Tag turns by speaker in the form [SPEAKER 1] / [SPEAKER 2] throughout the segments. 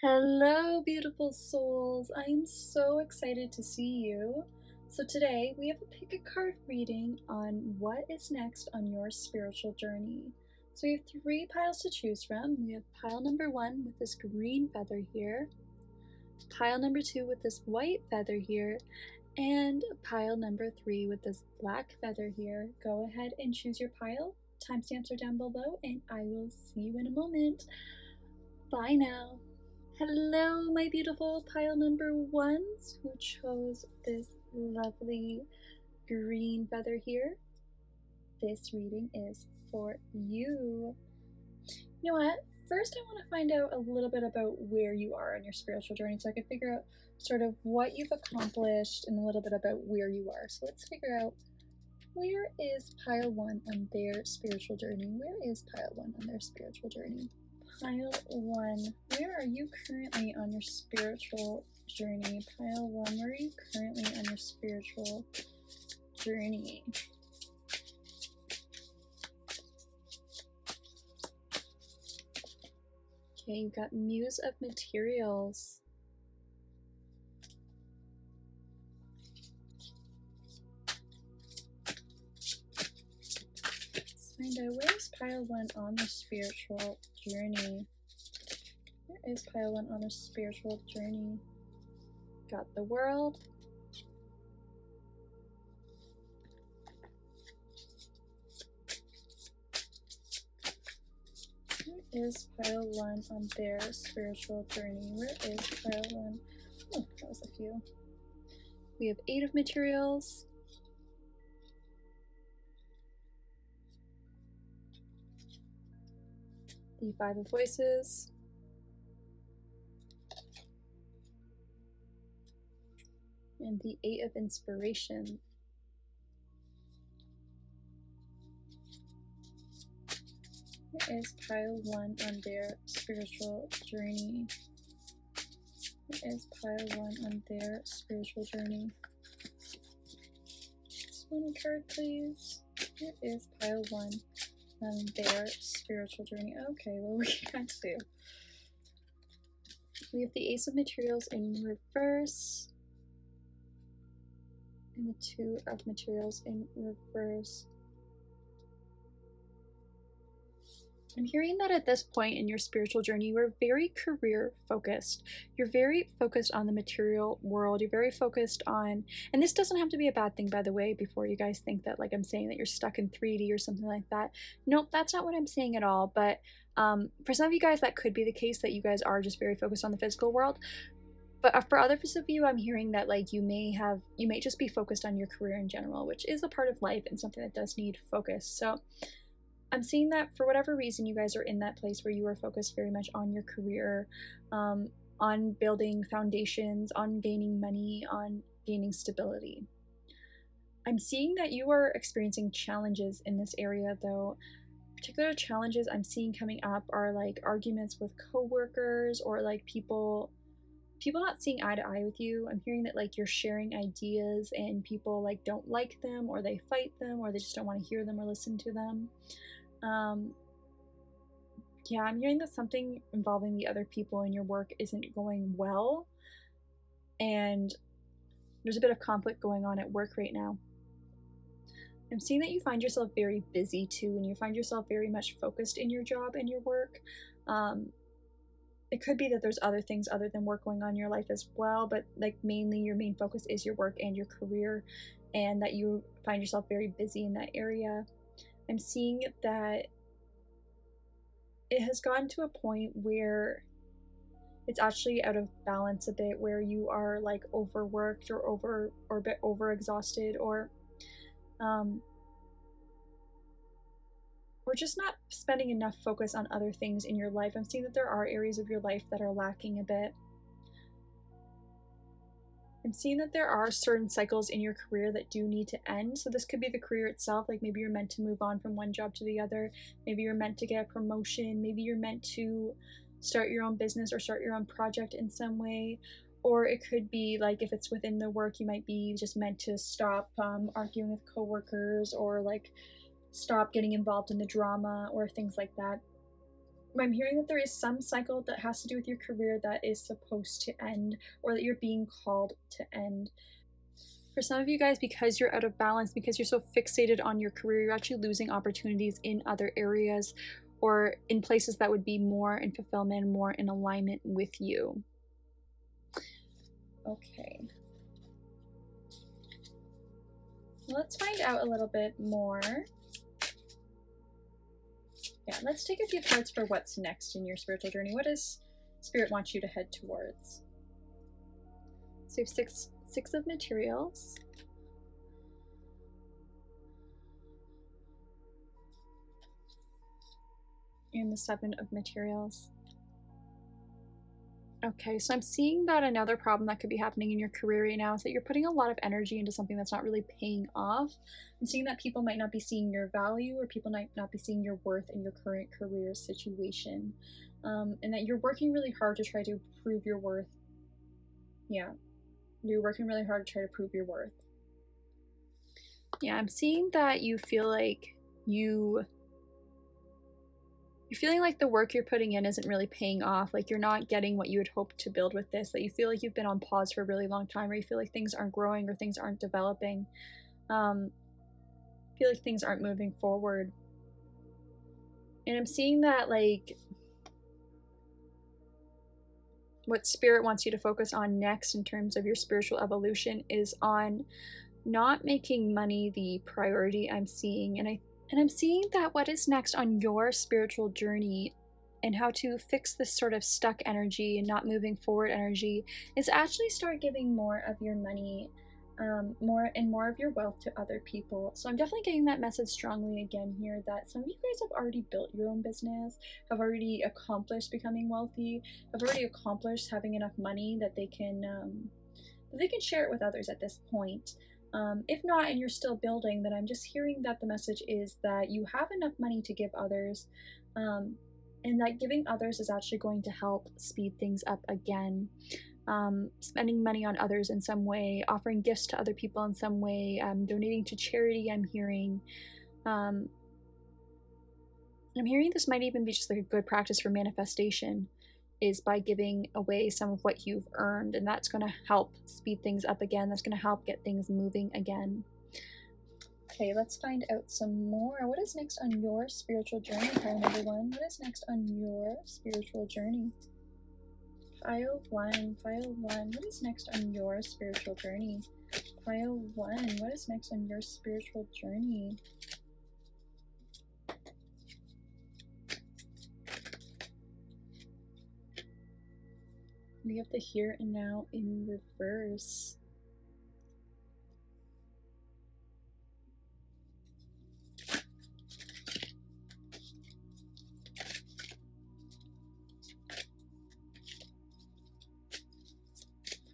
[SPEAKER 1] Hello, beautiful souls. I am so excited to see you. So today we have a pick a card reading on what is next on your spiritual journey. So we have 3 piles to choose from. We have pile number 1 with this green feather here, pile number 2 with this white feather here, and pile number 3 with this black feather here. Go ahead and choose your pile. Timestamps are down below, and I will see you in a moment. Bye now. Hello, my beautiful pile number 1s who chose this lovely green feather here. This reading is for you. You know what? First, I want to find out a little bit about where you are on your spiritual journey so I can figure out sort of what you've accomplished and a little bit about where you are. So let's figure out, where is pile 1 on their spiritual journey? Where is pile 1 on their spiritual journey? Pile 1, where are you currently on your spiritual journey? Pile 1, where are you currently on your spiritual journey? Okay, you've got Muse of Materials. Let's find out, where is pile 1 on the spiritual journey? Where is pile 1 on the spiritual journey? Got the World. Where is pile 1 on their spiritual journey? Where is pile 1? Oh, that was a few. We have 8 of Materials. The 5 of Voices. And the 8 of Inspiration. Where is pile 1 on their spiritual journey? Where is pile 1 on their spiritual journey? Just one card, please. Where is pile 1 on their spiritual journey? Okay, well, we got 2. We have the Ace of Materials in reverse. And the 2 of Materials in reverse. I'm hearing that at this point in your spiritual journey, you are very career focused. You're very focused on the material world. You're very focused on, and this doesn't have to be a bad thing, by the way, before you guys think that, like, I'm saying that you're stuck in 3D or something like that. Nope, that's not what I'm saying at all. But for some of you guys, that could be the case, that you guys are just very focused on the physical world. But for others of you, I'm hearing that, like, you may just be focused on your career in general, which is a part of life and something that does need focus. So I'm seeing that for whatever reason, you guys are in that place where you are focused very much on your career, on building foundations, on gaining money, on gaining stability. I'm seeing that you are experiencing challenges in this area, though. Particular challenges I'm seeing coming up are like arguments with coworkers, or like people not seeing eye to eye with you. I'm hearing that, like, you're sharing ideas and people, like, don't like them, or they fight them, or they just don't want to hear them or listen to them. Yeah, I'm hearing that something involving the other people in your work isn't going well, and there's a bit of conflict going on at work right now. I'm seeing that you find yourself very busy too, and you find yourself very much focused in your job and your work. It could be that there's other things other than work going on in your life as well, but, like, mainly your main focus is your work and your career, and that you find yourself very busy in that area. I'm seeing that it has gotten to a point where it's actually out of balance a bit, where you are, like, overworked or a bit overexhausted, or we're just not spending enough focus on other things in your life. I'm seeing that there are areas of your life that are lacking a bit. I'm seeing that there are certain cycles in your career that do need to end. So this could be the career itself, like maybe you're meant to move on from one job to the other. Maybe you're meant to get a promotion. Maybe you're meant to start your own business or start your own project in some way. Or it could be, like, if it's within the work, you might be just meant to stop arguing with coworkers, or, like, stop getting involved in the drama or things like that. I'm hearing that there is some cycle that has to do with your career that is supposed to end, or that you're being called to end. For some of you guys, because you're out of balance, because you're so fixated on your career, you're actually losing opportunities in other areas or in places that would be more in fulfillment, more in alignment with you. Okay. Let's find out a little bit more. Yeah, let's take a few cards for what's next in your spiritual journey. What does Spirit want you to head towards? So you have six of materials. And the 7 of materials. Okay, so I'm seeing that another problem that could be happening in your career right now is that you're putting a lot of energy into something that's not really paying off. I'm seeing that people might not be seeing your value, or people might not be seeing your worth in your current career situation. And that you're working really hard to try to prove your worth. Yeah, you're working really hard to try to prove your worth. Yeah, I'm seeing that you feel like you're feeling like the work you're putting in isn't really paying off, like you're not getting what you had hoped to build with this, that you feel like you've been on pause for a really long time, or you feel like things aren't growing or things aren't developing. Feel like things aren't moving forward. And I'm seeing that, like, what Spirit wants you to focus on next in terms of your spiritual evolution is on not making money the priority. I'm seeing, and I'm seeing that what is next on your spiritual journey and how to fix this sort of stuck energy and not moving forward energy is actually start giving more of your money, more of your wealth to other people. So I'm definitely getting that message strongly again here, that some of you guys have already built your own business, have already accomplished becoming wealthy, have already accomplished having enough money that they can share it with others at this point. If not, and you're still building, then I'm just hearing that the message is that you have enough money to give others, and that giving others is actually going to help speed things up again. Spending money on others in some way, offering gifts to other people in some way, donating to charity, I'm hearing. I'm hearing this might even be just like a good practice for manifestation, is by giving away some of what you've earned, and that's going to help speed things up again. That's going to help get things moving again. Okay, let's find out some more. What is next on your spiritual journey, pile number 1? What is next on your spiritual journey? Pile 1, what is next on your spiritual journey? Pile 1, what is next on your spiritual journey? We have the here and now in reverse.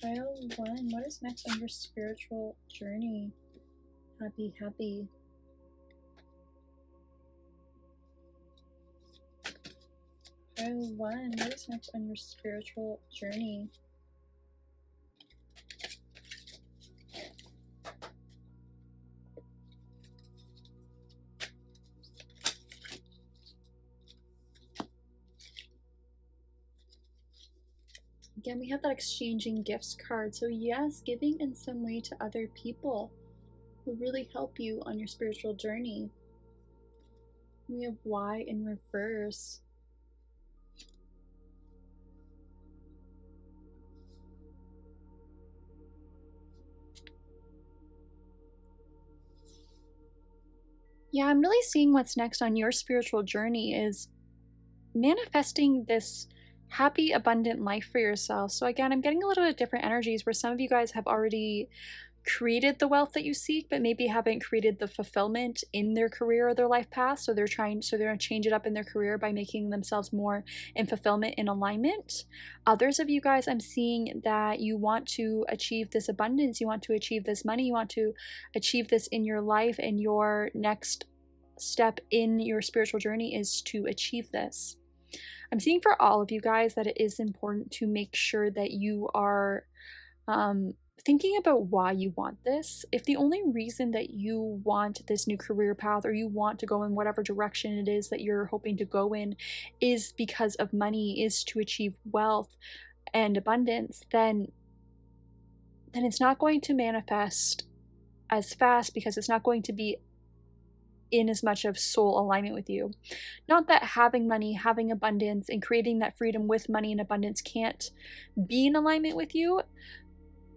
[SPEAKER 1] Pile 1, what is next on your spiritual journey? Happy. Pile 1, what is next on your spiritual journey? Again, we have that exchanging gifts card. So yes, giving in some way to other people will really help you on your spiritual journey. We have Y in reverse. Yeah, I'm really seeing what's next on your spiritual journey is manifesting this happy, abundant life for yourself. So again, I'm getting a little bit of different energies where some of you guys have already created the wealth that you seek, but maybe haven't created the fulfillment in their career or their life path. So they're going to change it up in their career by making themselves more in fulfillment, in alignment. Others of you guys, I'm seeing that you want to achieve this abundance, you want to achieve this money, you want to achieve this in your life, and your next step in your spiritual journey is to achieve this. I'm seeing for all of you guys that it is important to make sure that you are thinking about why you want this. If the only reason that you want this new career path, or you want to go in whatever direction it is that you're hoping to go in, is because of money, is to achieve wealth and abundance, then it's not going to manifest as fast, because it's not going to be in as much of soul alignment with you. Not that having money, having abundance, and creating that freedom with money and abundance can't be in alignment with you,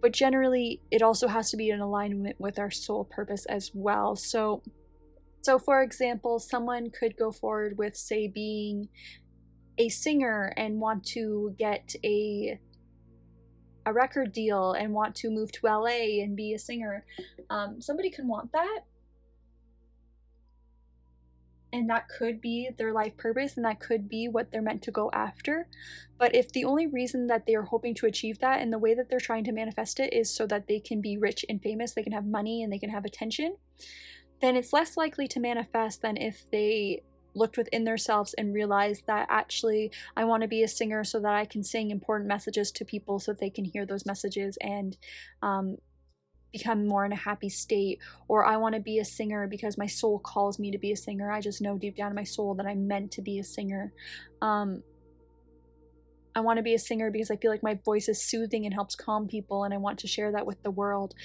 [SPEAKER 1] but generally it also has to be in alignment with our soul purpose as well. So for example, someone could go forward with, say, being a singer and want to get a record deal and want to move to LA and be a singer. Somebody can want that, and that could be their life purpose, and that could be what they're meant to go after. But if the only reason that they are hoping to achieve that, and the way that they're trying to manifest it, is so that they can be rich and famous, they can have money and they can have attention, then it's less likely to manifest than if they looked within themselves and realized that, actually, I want to be a singer so that I can sing important messages to people so that they can hear those messages and become more in a happy state. Or I want to be a singer because my soul calls me to be a singer. I just know deep down in my soul that I'm meant to be a singer. I want to be a singer because I feel like my voice is soothing and helps calm people, and I want to share that with the world.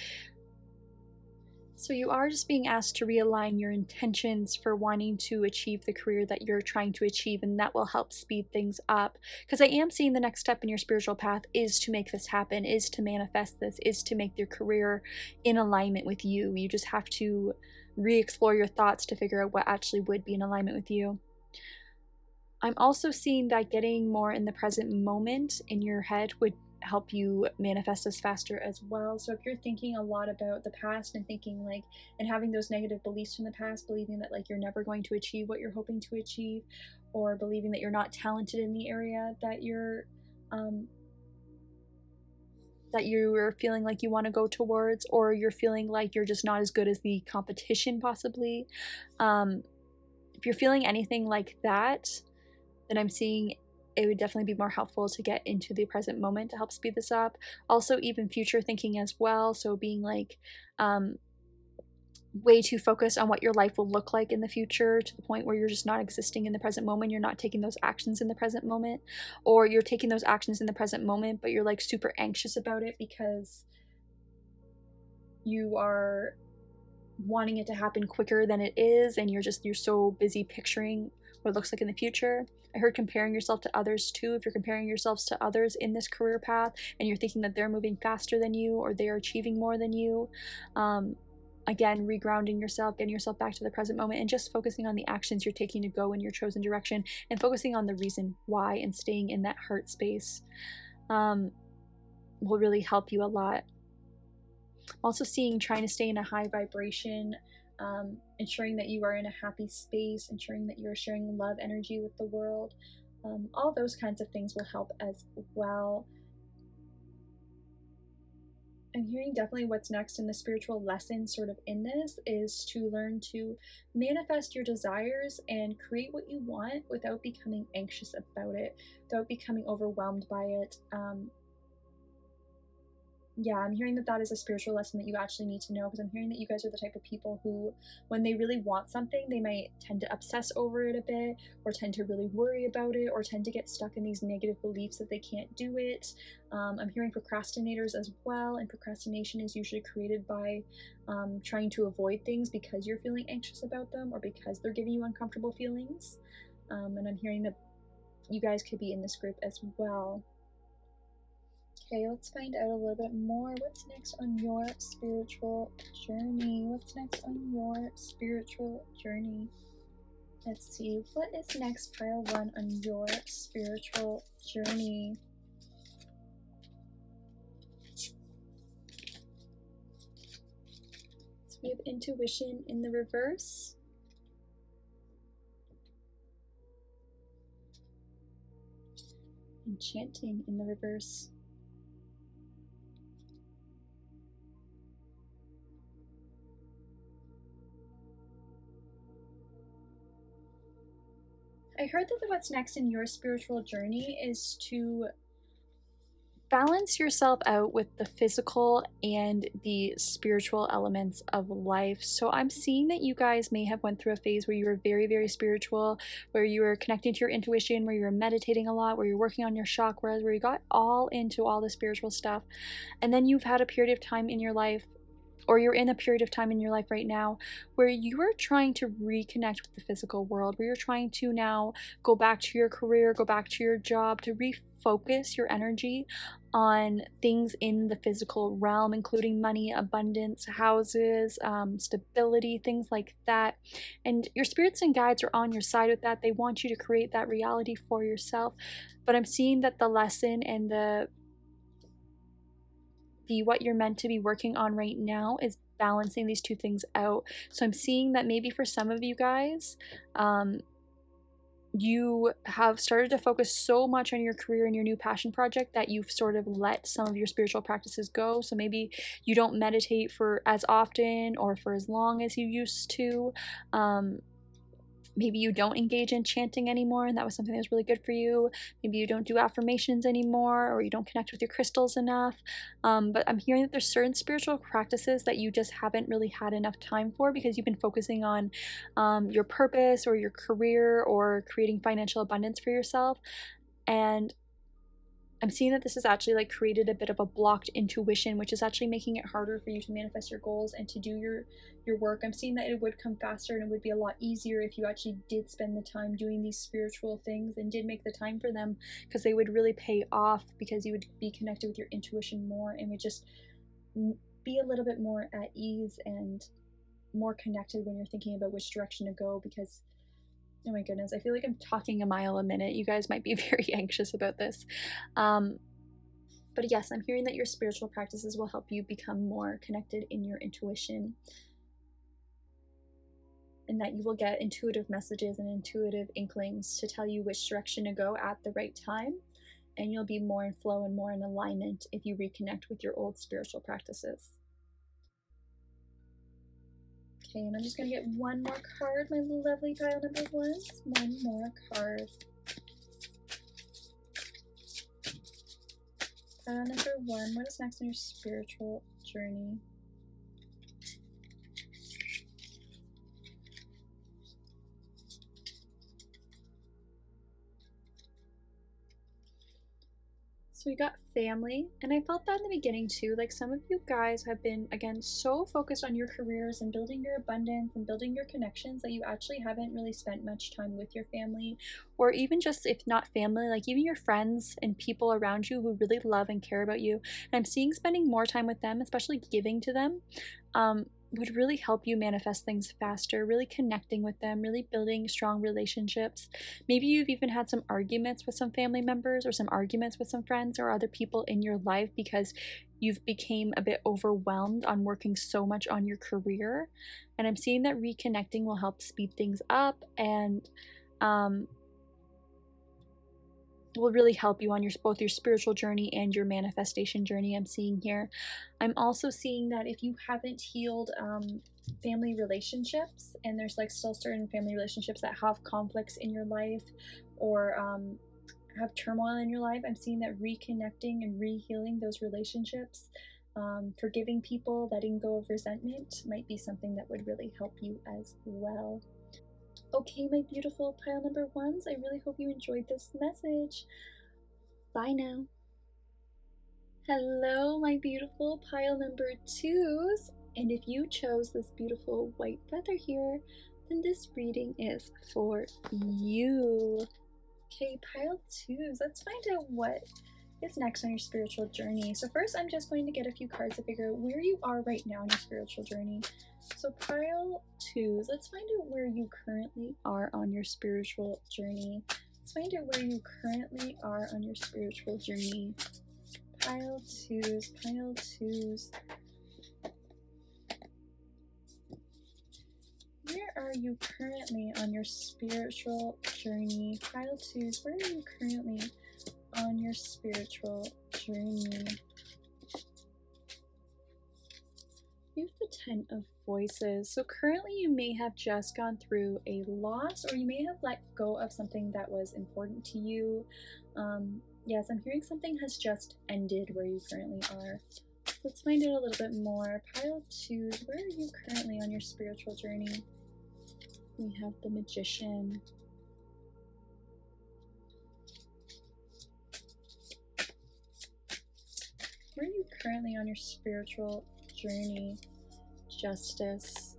[SPEAKER 1] So you are just being asked to realign your intentions for wanting to achieve the career that you're trying to achieve, and that will help speed things up. Because I am seeing the next step in your spiritual path is to make this happen, is to manifest this, is to make your career in alignment with you. You just have to re-explore your thoughts to figure out what actually would be in alignment with you. I'm also seeing that getting more in the present moment in your head would help you manifest this faster as well. So if you're thinking a lot about the past and thinking like, and having those negative beliefs from the past, believing that like you're never going to achieve what you're hoping to achieve, or believing that you're not talented in the area that you're feeling like you want to go towards, or you're feeling like you're just not as good as the competition possibly, if you're feeling anything like that, then I'm seeing it would definitely be more helpful to get into the present moment to help speed this up. Also, even future thinking as well. So being like way too focused on what your life will look like in the future, to the point where you're just not existing in the present moment. You're not taking those actions in the present moment, or you're taking those actions in the present moment, but you're like super anxious about it because you are wanting it to happen quicker than it is, and you're so busy picturing what it looks like in the future. I heard comparing yourself to others too. If you're comparing yourselves to others in this career path and you're thinking that they're moving faster than you or they're achieving more than you, again, regrounding yourself, getting yourself back to the present moment, and just focusing on the actions you're taking to go in your chosen direction, and focusing on the reason why, and staying in that heart space will really help you a lot. Also seeing trying to stay in a high vibration, ensuring that you are in a happy space, ensuring that you're sharing love energy with the world. All those kinds of things will help as well. I'm hearing definitely what's next in the spiritual lesson sort of in this is to learn to manifest your desires and create what you want without becoming anxious about it, without becoming overwhelmed by it. Yeah, I'm hearing that is a spiritual lesson that you actually need to know, because I'm hearing that you guys are the type of people who, when they really want something, they might tend to obsess over it a bit, or tend to really worry about it, or tend to get stuck in these negative beliefs that they can't do it. I'm hearing procrastinators as well, and procrastination is usually created by trying to avoid things because you're feeling anxious about them, or because they're giving you uncomfortable feelings. And I'm hearing that you guys could be in this group as well. Okay, let's find out a little bit more. What's next on your spiritual journey? What's next on your spiritual journey? Let's see. What is next, pile 1, on your spiritual journey? So we have intuition in the reverse. Enchanting in the reverse. I heard that what's next in your spiritual journey is to balance yourself out with the physical and the spiritual elements of life. So I'm seeing that you guys may have went through a phase where you were very, very spiritual, where you were connecting to your intuition, where you were meditating a lot, where you're working on your chakras, where you got all into all the spiritual stuff. And then you've had a period of time in your life, or you're in a period of time in your life right now where you are trying to reconnect with the physical world, where you're trying to now go back to your career, go back to your job, to refocus your energy on things in the physical realm, including money, abundance, houses, stability, things like that. And your spirits and guides are on your side with that. They want you to create that reality for yourself. But I'm seeing that the lesson and the what you're meant to be working on right now is balancing these two things out. So I'm seeing that maybe for some of you guys, you have started to focus so much on your career and your new passion project that you've sort of let some of your spiritual practices go. So maybe you don't meditate for as often or for as long as you used to. Maybe you don't engage in chanting anymore, and that was something that was really good for you. Maybe you don't do affirmations anymore, or you don't connect with your crystals enough. But I'm hearing that there's certain spiritual practices that you just haven't really had enough time for because you've been focusing on your purpose or your career or creating financial abundance for yourself. And I'm seeing that this has actually like created a bit of a blocked intuition, which is actually making it harder for you to manifest your goals and to do your work. I'm seeing that it would come faster and it would be a lot easier if you actually did spend the time doing these spiritual things and did make the time for them, because they would really pay off, because you would be connected with your intuition more and would just be a little bit more at ease and more connected when you're thinking about which direction to go. Because oh my goodness, I feel like I'm talking a mile a minute. You guys might be very anxious about this. But yes, I'm hearing that your spiritual practices will help you become more connected in your intuition, and that you will get intuitive messages and intuitive inklings to tell you which direction to go at the right time. And you'll be more in flow and more in alignment if you reconnect with your old spiritual practices. Okay, and I'm just going to get one more card, my lovely pile number ones. One more card. Pile number one, what is next on your spiritual journey? So we got family, and I felt that in the beginning too. Like some of you guys have been, again, so focused on your careers and building your abundance and building your connections that you actually haven't really spent much time with your family, or even just if not family, like even your friends and people around you who really love and care about you. And I'm seeing spending more time with them, especially giving to them, would really help you manifest things faster, really connecting with them, really building strong relationships. Maybe you've even had some arguments with some family members or some arguments with some friends or other people in your life because you've became a bit overwhelmed on working so much on your career. And I'm seeing that reconnecting will help speed things up and will really help you on your both your spiritual journey and your manifestation journey. I'm seeing here. I'm also seeing that if you haven't healed family relationships, and there's like still certain family relationships that have conflicts in your life or have turmoil in your life, I'm seeing that reconnecting and re-healing those relationships, forgiving people, letting go of resentment might be something that would really help you as well. Okay, my beautiful pile number ones, I really hope you enjoyed this message. Bye now. Hello, my beautiful pile number twos. And if you chose this beautiful white feather here, then this reading is for you. Okay, pile twos, let's find out what is next on your spiritual journey. So first, I'm just going to get a few cards to figure out where you are right now in your spiritual journey. So pile twos, let's find out where you currently are on your spiritual journey. Let's find out where you currently are on your spiritual journey. Pile twos, pile twos. Where are you currently on your spiritual journey? Pile twos, where are you currently on your spiritual journey? You have the Ten of Voices. So currently you may have just gone through a loss, or you may have let go of something that was important to you. Yes, I'm hearing something has just ended where you currently are. Let's find out a little bit more. Pile of twos, where are you currently on your spiritual journey? We have the Magician. Where are you currently on your spiritual journey? Justice.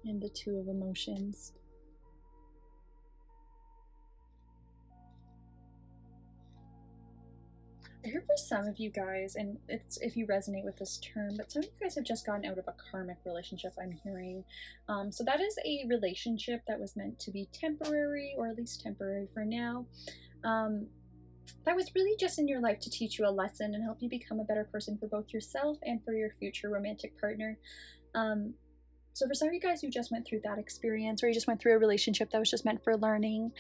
[SPEAKER 1] And the Two of Emotions. I heard for some of you guys, and it's if you resonate with this term, but some of you guys have just gotten out of a karmic relationship, I'm hearing. So that is a relationship that was meant to be temporary, or at least temporary for now. That was really just in your life to teach you a lesson and help you become a better person for both yourself and for your future romantic partner. So for some of you guys who just went through that experience, or you just went through a relationship that was just meant for learning,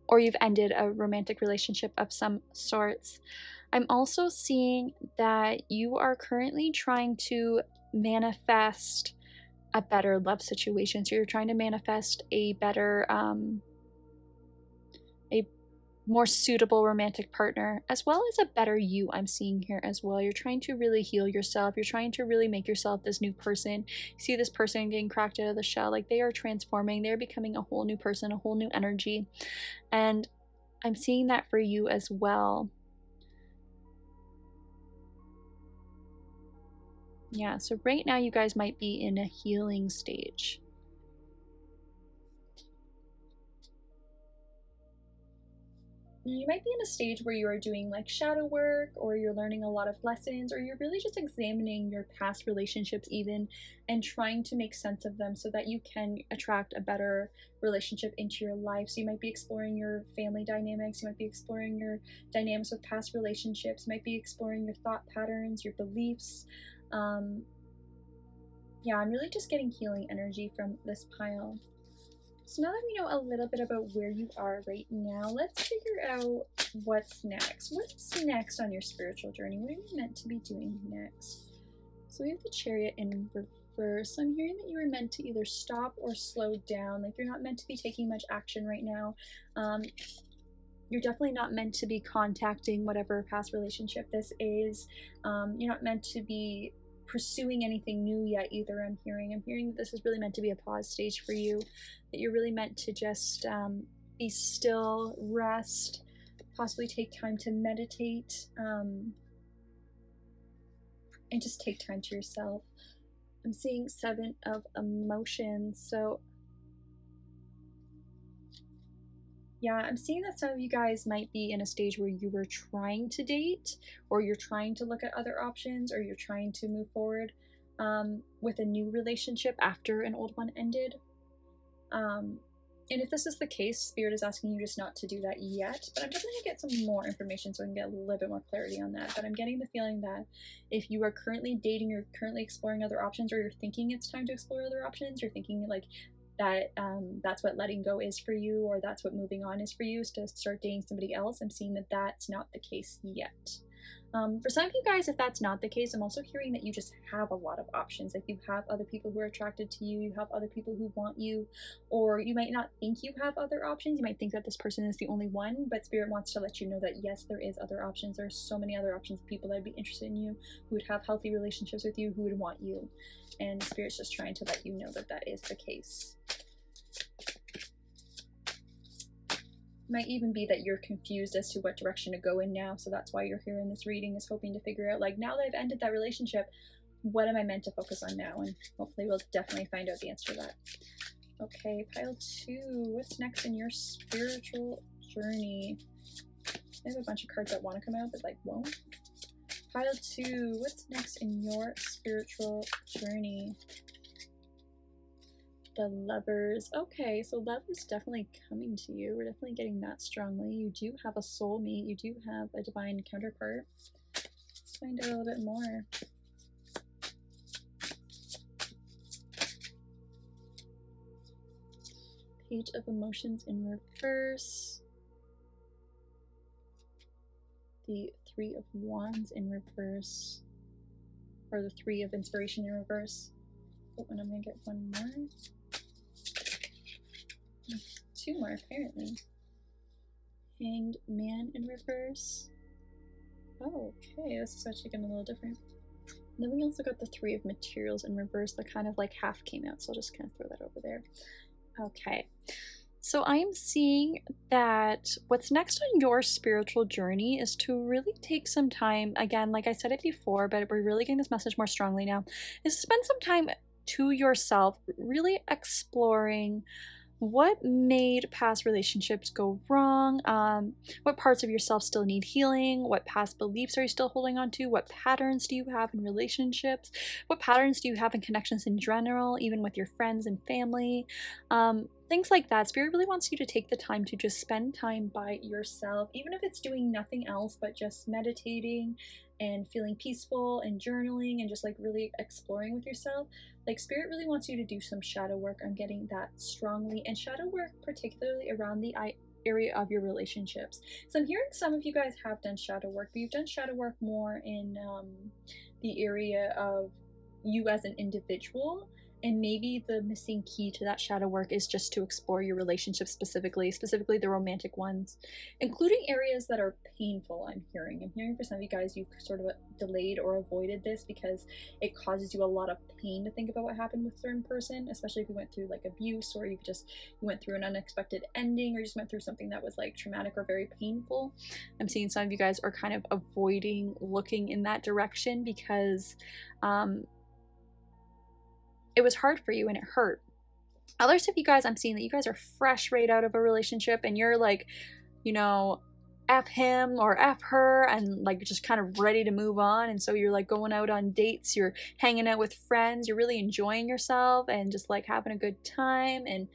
[SPEAKER 1] or you've ended a romantic relationship of some sorts, I'm also seeing that you are currently trying to manifest a better love situation. So you're trying to manifest a better, a more suitable romantic partner, as well as a better you. I'm seeing here as well. You're trying to really heal yourself. You're trying to really make yourself this new person. You see this person getting cracked out of the shell, like they are transforming. They're becoming a whole new person, a whole new energy. And I'm seeing that for you as well. Yeah, so right now you guys might be in a healing stage. You might be in a stage where you are doing like shadow work, or you're learning a lot of lessons, or you're really just examining your past relationships even and trying to make sense of them so that you can attract a better relationship into your life. So you might be exploring your family dynamics, you might be exploring your dynamics with past relationships, you might be exploring your thought patterns, your beliefs. Yeah, I'm really just getting healing energy from this pile. So now that we know a little bit about where you are right now, let's figure out what's next. What's next on your spiritual journey? What are you meant to be doing next? So we have the Chariot in reverse. I'm hearing that you were meant to either stop or slow down. Like you're not meant to be taking much action right now. You're definitely not meant to be contacting whatever past relationship this is. You're not meant to be pursuing anything new yet either. I'm hearing that this is really meant to be a pause stage for you, that you're really meant to just be still, rest, possibly take time to meditate, and just take time to yourself. I'm seeing Seven of Emotions. So yeah, I'm seeing that some of you guys might be in a stage where you were trying to date, or you're trying to look at other options, or you're trying to move forward with a new relationship after an old one ended. And if this is the case, Spirit is asking you just not to do that yet, but I'm definitely going to get some more information so I can get a little bit more clarity on that. But I'm getting the feeling that if you are currently dating, you're currently exploring other options, or you're thinking it's time to explore other options, you're thinking like that that's what letting go is for you, or that's what moving on is for you, is to start dating somebody else. I'm seeing that that's not the case yet. For some of you guys, if that's not the case, I'm also hearing that you just have a lot of options. Like you have other people who are attracted to you, you have other people who want you, or you might not think you have other options. You might think that this person is the only one, but Spirit wants to let you know that yes, there is other options. There's so many other options of people that would be interested in you, who would have healthy relationships with you, who would want you. And Spirit's just trying to let you know that that is the case. Might even be that you're confused as to what direction to go in now, so that's why you're here in this reading, is hoping to figure out, like, now that I've ended that relationship, what am I meant to focus on now? And hopefully we'll definitely find out the answer to that. Okay, pile 2, what's next in your spiritual journey? I have a bunch of cards that want to come out but like won't. Pile 2, what's next in your spiritual journey? The Lovers. Okay, so love is definitely coming to you. We're definitely getting that strongly. You do have a soulmate. You do have a divine counterpart. Let's find out a little bit more. Page of Emotions in reverse. The Three of Wands in reverse. Or the Three of Inspiration in reverse. Oh, and I'm going to get one more. 2 more apparently. Hanged Man in reverse. Oh, okay, this is actually getting a little different. And then we also got the 3 of materials in reverse, that kind of like half came out, so I'll just kind of throw that over there. Okay, so I'm seeing that what's next on your spiritual journey is to really take some time, again, like I said it before, but we're really getting this message more strongly now, is to spend some time to yourself, really exploring what made past relationships go wrong, what parts of yourself still need healing, what past beliefs are you still holding on to, what patterns do you have in relationships, what patterns do you have in connections in general, even with your friends and family, things like that. Spirit really wants you to take the time to just spend time by yourself, even if it's doing nothing else but just meditating and feeling peaceful and journaling and just like really exploring with yourself. Like, Spirit really wants you to do some shadow work. I'm getting that strongly, and shadow work particularly around the area of your relationships. So I'm hearing some of you guys have done shadow work, but you've done shadow work more in the area of you as an individual. And maybe the missing key to that shadow work is just to explore your relationships specifically the romantic ones, including areas that are painful. I'm hearing for some of you guys, you've sort of delayed or avoided this because it causes you a lot of pain to think about what happened with a certain person, especially if you went through like abuse, or you went through an unexpected ending, or just went through something that was like traumatic or very painful. I'm seeing some of you guys are kind of avoiding looking in that direction because it was hard for you and it hurt. Others of you guys, I'm seeing that you guys are fresh right out of a relationship and you're like, you know, F him or F her, and like just kind of ready to move on. And so you're like going out on dates, you're hanging out with friends, you're really enjoying yourself and just like having a good time. And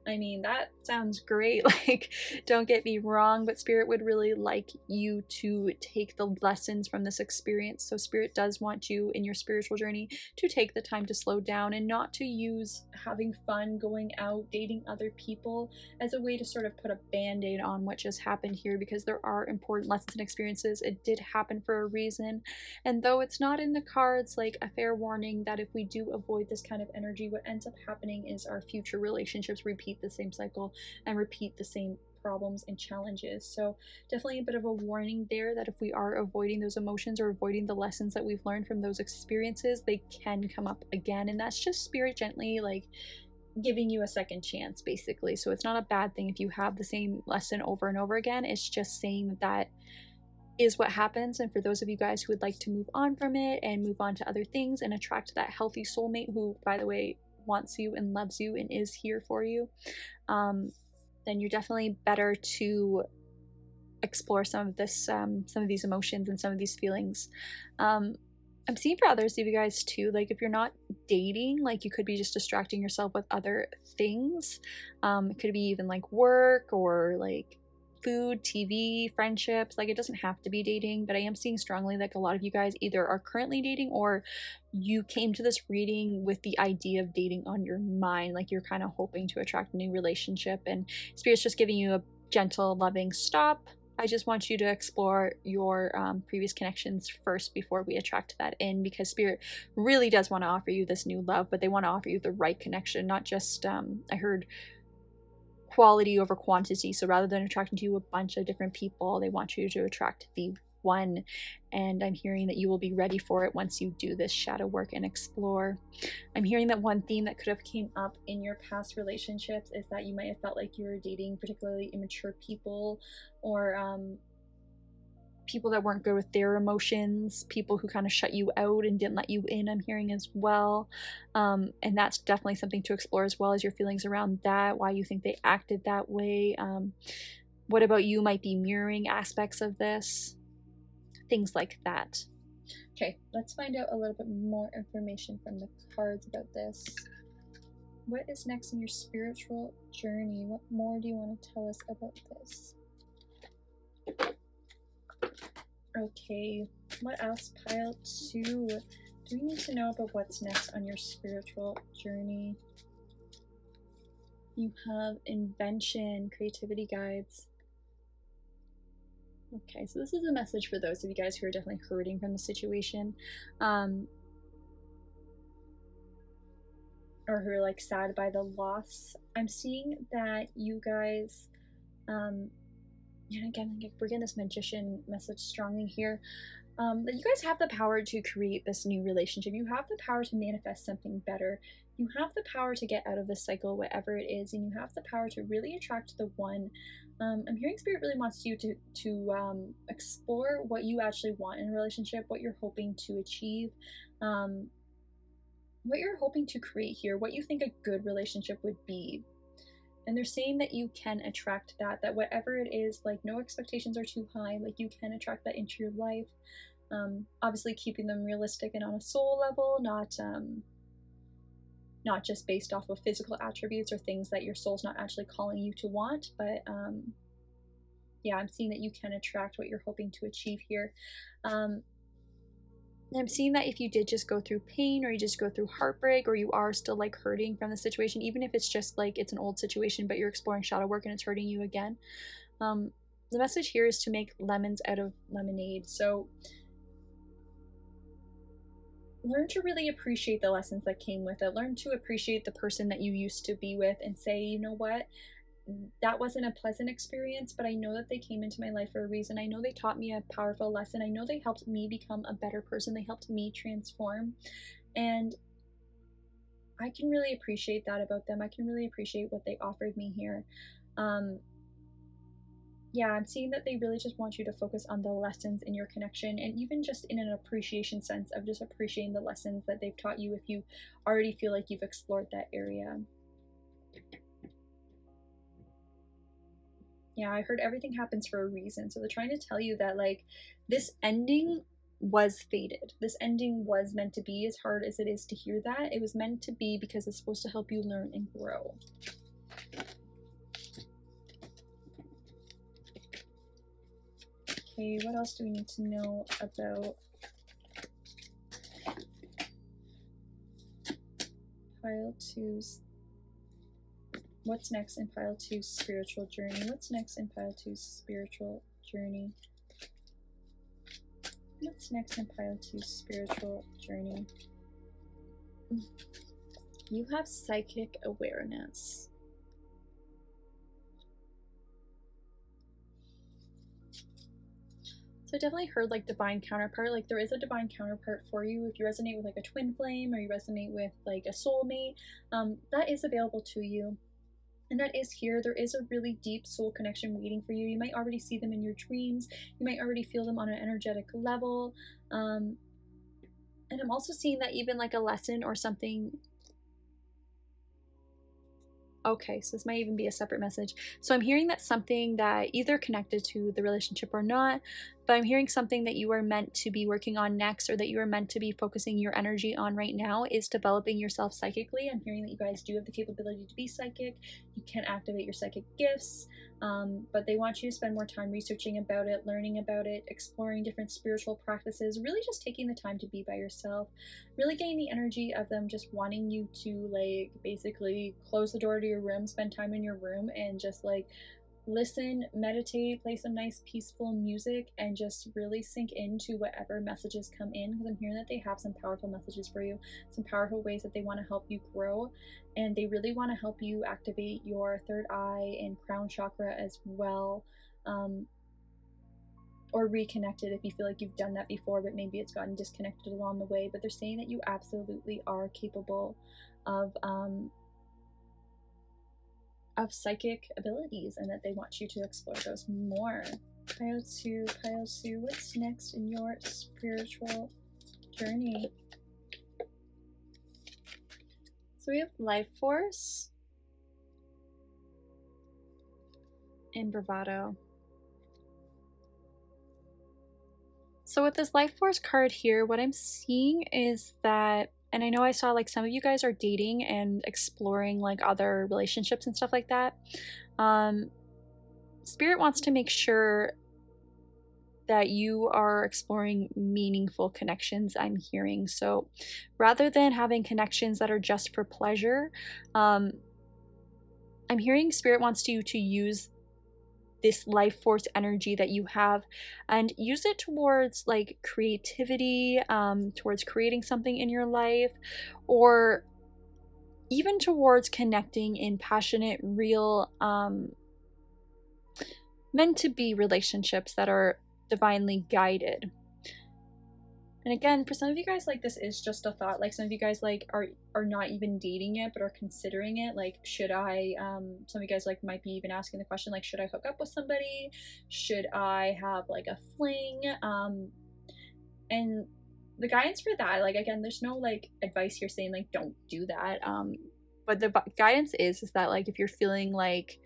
[SPEAKER 1] I mean, that sounds great. Like, don't get me wrong, but Spirit would really like you to take the lessons from this experience. So Spirit does want you in your spiritual journey to take the time to slow down and not to use having fun, going out, dating other people as a way to sort of put a band-aid on what just happened here, because there are important lessons and experiences. It did happen for a reason. And though it's not in the cards, like a fair warning that if we do avoid this kind of energy, what ends up happening is our future relationships repeat the same cycle and repeat the same problems and challenges. So definitely a bit of a warning there that if we are avoiding those emotions or avoiding the lessons that we've learned from those experiences, they can come up again. And that's just Spirit gently like giving you a second chance, basically. So it's not a bad thing if you have the same lesson over and over again. It's just saying that that is what happens. And for those of you guys who would like to move on from it and move on to other things and attract that healthy soulmate who, by the way, wants you and loves you and is here for you, then you're definitely better to explore some of this, some of these emotions and some of these feelings. I'm seeing for others of you guys too, like if you're not dating, like you could be just distracting yourself with other things. It could be even like work or like food, TV, friendships. Like, it doesn't have to be dating, but I am seeing strongly like a lot of you guys either are currently dating or you came to this reading with the idea of dating on your mind. Like, you're kind of hoping to attract a new relationship, and Spirit's just giving you a gentle, loving stop. I just want you to explore your previous connections first before we attract that in, because Spirit really does want to offer you this new love, but they want to offer you the right connection, not just, I heard quality over quantity. So rather than attracting to you a bunch of different people, they want you to attract the one. And I'm hearing that you will be ready for it once you do this shadow work and explore. I'm hearing that one theme that could have came up in your past relationships is that you might have felt like you were dating particularly immature people, or people that weren't good with their emotions, people who kind of shut you out and didn't let you in, I'm hearing as well. And that's definitely something to explore, as well as your feelings around that, why you think they acted that way. What about you might be mirroring aspects of this? Things like that. Okay, let's find out a little bit more information from the cards about this. What is next in your spiritual journey? What more do you want to tell us about this? Okay, what else? Pile 2. Do we need to know about what's next on your spiritual journey? You have invention, creativity guides. Okay, so this is a message for those of you guys who are definitely hurting from the situation. or who are like sad by the loss, I'm seeing that you guys, and again, like, we're getting this magician message strongly here, that you guys have the power to create this new relationship. You have the power to manifest something better. You have the power to get out of this cycle, whatever it is, and you have the power to really attract the one. I'm hearing Spirit really wants you to explore what you actually want in a relationship, what you're hoping to achieve, what you're hoping to create here, what you think a good relationship would be. And they're saying that you can attract that whatever it is, like, no expectations are too high, like, you can attract that into your life. Obviously keeping them realistic and on a soul level, not just based off of physical attributes or things that your soul's not actually calling you to want, but yeah, I'm seeing that you can attract what you're hoping to achieve here. I'm seeing that if you did just go through pain, or you just go through heartbreak, or you are still like hurting from the situation, even if it's just like it's an old situation but you're exploring shadow work and it's hurting you again, the message here is to make lemons out of lemonade. So learn to really appreciate the lessons that came with it. Learn to appreciate the person that you used to be with and say, you know what, that wasn't a pleasant experience, but I know that they came into my life for a reason. I know they taught me a powerful lesson. I know they helped me become a better person. They helped me transform. And I can really appreciate that about them. I can really appreciate what they offered me here. Yeah, I'm seeing that they really just want you to focus on the lessons in your connection, and even just in an appreciation sense of just appreciating the lessons that they've taught you if you already feel like you've explored that area. Yeah, I heard everything happens for a reason. So they're trying to tell you that, like, this ending was fated. This ending was meant to be, as hard as it is to hear that. It was meant to be because it's supposed to help you learn and grow. Okay, what else do we need to know about pile 2's? What's next in pile 2's spiritual journey? What's next in pile 2's spiritual journey? What's next in pile 2's spiritual journey? You have psychic awareness. So I definitely heard like divine counterpart. Like, there is a divine counterpart for you if you resonate with like a twin flame, or you resonate with like a soulmate. That is available to you. And that is here. There is a really deep soul connection waiting for you. You might already see them in your dreams. You might already feel them on an energetic level. And I'm also seeing that even like a lesson or something. Okay, so this might even be a separate message. So I'm hearing that something that either connected to the relationship or not, but I'm hearing something that you are meant to be working on next, or that you are meant to be focusing your energy on right now, is developing yourself psychically. I'm hearing that you guys do have the capability to be psychic. You can activate your psychic gifts, but they want you to spend more time researching about it, learning about it, exploring different spiritual practices, really just taking the time to be by yourself, really getting the energy of them just wanting you to, like, basically close the door to your room, spend time in your room, and just like listen, meditate, play some nice peaceful music, and just really sink into whatever messages come in, because I'm hearing that they have some powerful messages for you, some powerful ways that they want to help you grow, and they really want to help you activate your third eye and crown chakra as well, or reconnect it if you feel like you've done that before but maybe it's gotten disconnected along the way. But they're saying that you absolutely are capable of psychic abilities, and that they want you to explore those more. Pile 2, what's next in your spiritual journey? So we have life force and bravado. So with this life force card here, what I'm seeing is that, and I know I saw like some of you guys are dating and exploring like other relationships and stuff like that. Spirit wants to make sure that you are exploring meaningful connections, I'm hearing. So rather than having connections that are just for pleasure, I'm hearing Spirit wants you to use this life force energy that you have and use it towards like creativity, towards creating something in your life, or even towards connecting in passionate, real, meant to be relationships that are divinely guided. And again, for some of you guys, like, this is just a thought. Like, some of you guys, like, are not even dating it, but are considering it. Like, should I, some of you guys, like, might be even asking the question, like, should I hook up with somebody? Should I have, like, a fling? And the guidance for that, like, again, there's no, like, advice here saying, like, don't do that. But the guidance is that, like, if you're feeling like,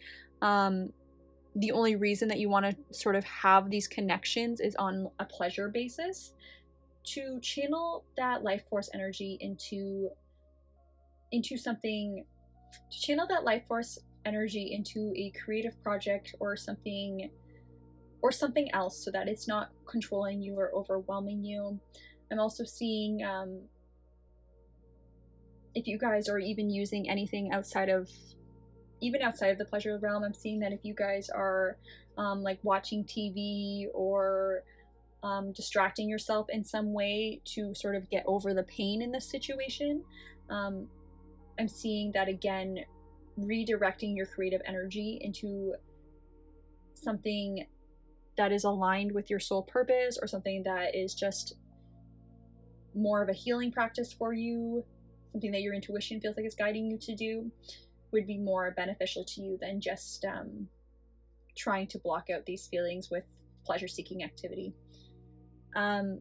[SPEAKER 1] the only reason that you want to sort of have these connections is on a pleasure basis, to channel that life force energy into something, to channel that life force energy into a creative project or something else, so that it's not controlling you or overwhelming you. I'm also seeing, if you guys are even using anything outside of the pleasure realm, I'm seeing that if you guys are like watching TV or distracting yourself in some way to sort of get over the pain in this situation, I'm seeing that, again, redirecting your creative energy into something that is aligned with your soul purpose, or something that is just more of a healing practice for you, something that your intuition feels like it's guiding you to do, would be more beneficial to you than just trying to block out these feelings with pleasure-seeking activity. Another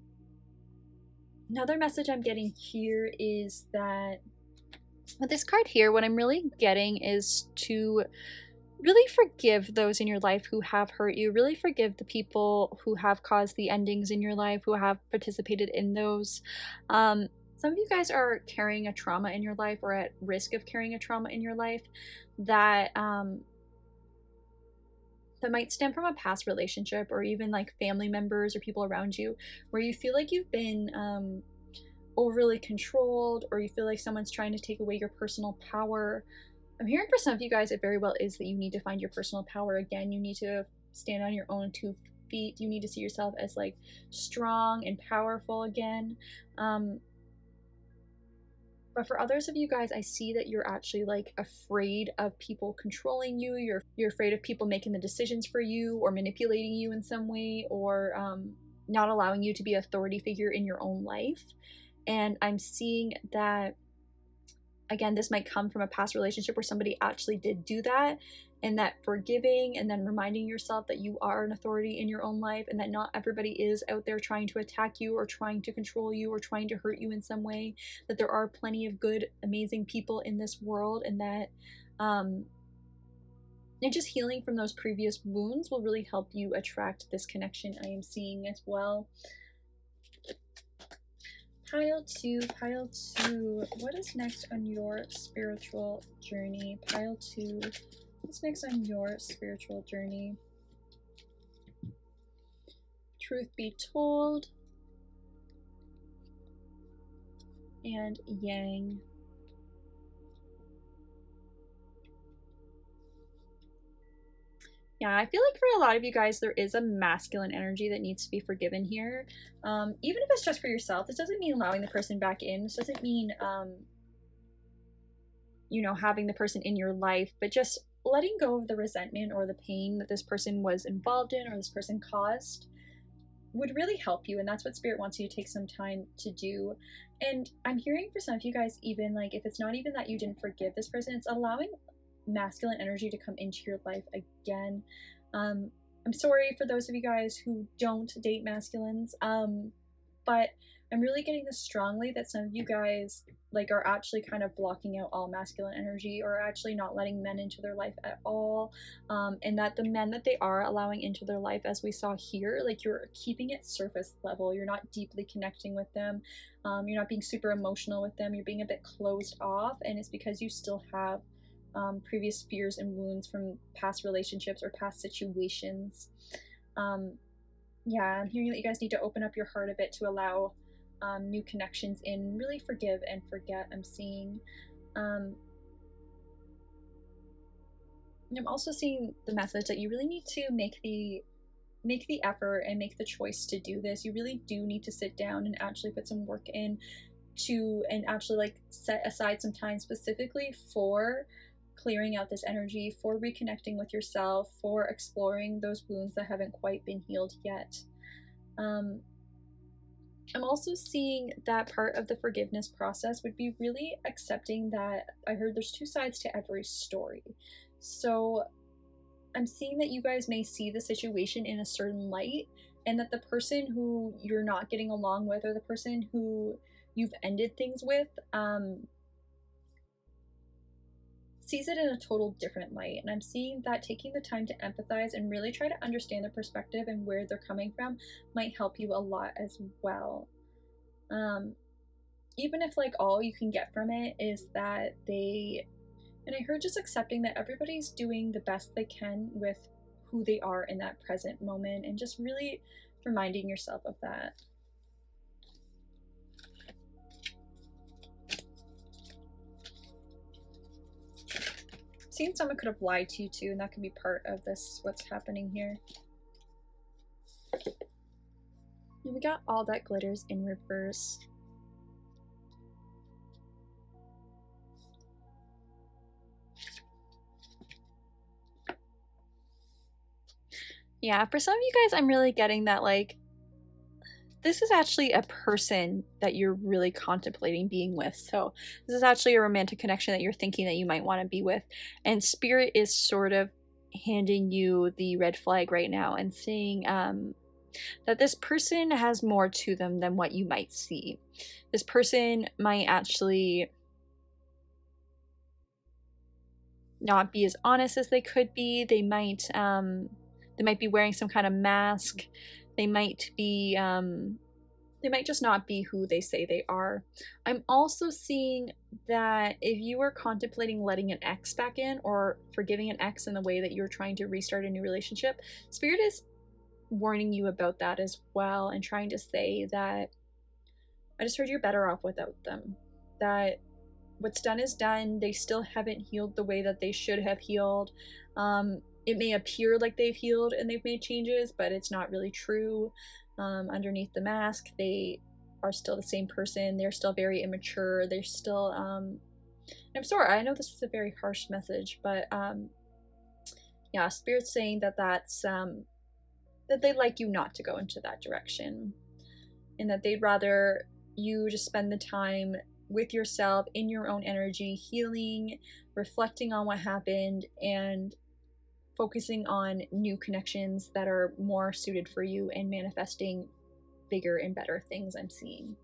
[SPEAKER 1] message I'm getting here is that with this card here, what I'm really getting is to really forgive those in your life who have hurt you. Really forgive the people who have caused the endings in your life, who have participated in those. Some of you guys are carrying a trauma in your life, or at risk of carrying a trauma in your life, that that might stem from a past relationship, or even like family members or people around you, where you feel like you've been overly controlled, or you feel like someone's trying to take away your personal power. I'm hearing for some of you guys, it very well is that you need to find your personal power again. You need to stand on your own 2 feet. You need to see yourself as, like, strong and powerful again. But for others of you guys, I see that you're actually, like, afraid of people controlling you. You're afraid of people making the decisions for you, or manipulating you in some way, or not allowing you to be an authority figure in your own life. And I'm seeing that, again, this might come from a past relationship where somebody actually did do that, and that forgiving and then reminding yourself that you are an authority in your own life, and that not everybody is out there trying to attack you or trying to control you or trying to hurt you in some way, that there are plenty of good, amazing people in this world, and that and just healing from those previous wounds will really help you attract this connection I am seeing as well. Pile 2, what is next on your spiritual journey? Pile 2, what's next on your spiritual journey? Truth be told, and Yang. Yeah, I feel like for a lot of you guys, there is a masculine energy that needs to be forgiven here. Even if it's just for yourself, this doesn't mean allowing the person back in. This doesn't mean, you know, having the person in your life, but just letting go of the resentment or the pain that this person was involved in or this person caused would really help you. And that's what Spirit wants you to take some time to do. And I'm hearing for some of you guys, even like if it's not even that you didn't forgive this person, it's allowing masculine energy to come into your life again. I'm sorry for those of you guys who don't date masculines, but I'm really getting this strongly that some of you guys like are actually kind of blocking out all masculine energy, or actually not letting men into their life at all, and that the men that they are allowing into their life, as we saw here, like you're keeping it surface level. You're not deeply connecting with them. You're not being super emotional with them. You're being a bit closed off, and it's because you still have previous fears and wounds from past relationships or past situations. Yeah, I'm hearing that you guys need to open up your heart a bit to allow new connections in, really forgive and forget. I'm seeing. I'm also seeing the message that you really need to make the effort and make the choice to do this. You really do need to sit down and actually put some work in and actually like set aside some time specifically for clearing out this energy, for reconnecting with yourself, for exploring those wounds that haven't quite been healed yet. I'm also seeing that part of the forgiveness process would be really accepting that I heard there's two sides to every story. So I'm seeing that you guys may see the situation in a certain light, and that the person who you're not getting along with, or the person who you've ended things with, sees it in a total different light. And I'm seeing that taking the time to empathize and really try to understand their perspective and where they're coming from might help you a lot as well. Even if like all you can get from it is that and I heard just accepting that everybody's doing the best they can with who they are in that present moment, and just really reminding yourself of that. Seeing someone could have lied to you too, and that could be part of this, what's happening here. And we got all that glitters in reverse. Yeah, for some of you guys, I'm really getting that, like, this is actually a person that you're really contemplating being with. So this is actually a romantic connection that you're thinking that you might want to be with. And Spirit is sort of handing you the red flag right now and saying that this person has more to them than what you might see. This person might actually not be as honest as they could be. They might be wearing some kind of mask. They might just not be who they say they are. I'm also seeing that if you were contemplating letting an ex back in, or forgiving an ex in the way that you're trying to restart a new relationship, Spirit is warning you about that as well, and trying to say that I just heard you're better off without them. That what's done is done. They still haven't healed the way that they should have healed. It may appear like they've healed and they've made changes, but it's not really true. Underneath the mask, they are still the same person. They're still very immature. They're still, I'm sorry, I know this is a very harsh message, but yeah, Spirit's saying that that they'd like you not to go into that direction, and that they'd rather you just spend the time with yourself, in your own energy, healing, reflecting on what happened, and focusing on new connections that are more suited for you, and manifesting bigger and better things. I'm seeing.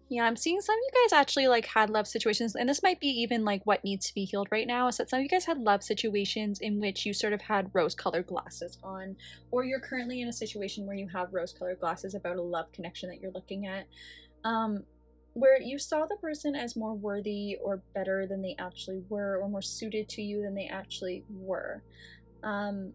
[SPEAKER 1] Yeah, I'm seeing some of you guys actually like had love situations, and this might be even like what needs to be healed right now, is that some of you guys had love situations in which you sort of had rose-colored glasses on, or you're currently in a situation where you have rose-colored glasses about a love connection that you're looking at, where you saw the person as more worthy or better than they actually were, or more suited to you than they actually were. And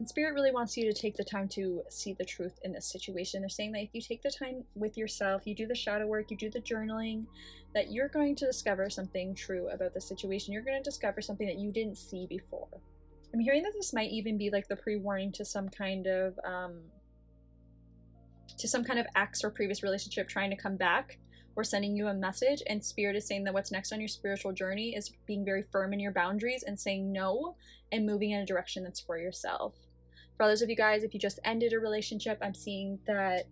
[SPEAKER 1] Spirit really wants you to take the time to see the truth in this situation. They're saying that if you take the time with yourself, you do the shadow work, you do the journaling, that you're going to discover something true about the situation. You're going to discover something that you didn't see before. I'm hearing that this might even be like the pre-warning to some kind of ex or previous relationship trying to come back, or sending you a message. And Spirit is saying that what's next on your spiritual journey is being very firm in your boundaries and saying no, and moving in a direction that's for yourself. For others of you guys, if you just ended a relationship, I'm seeing that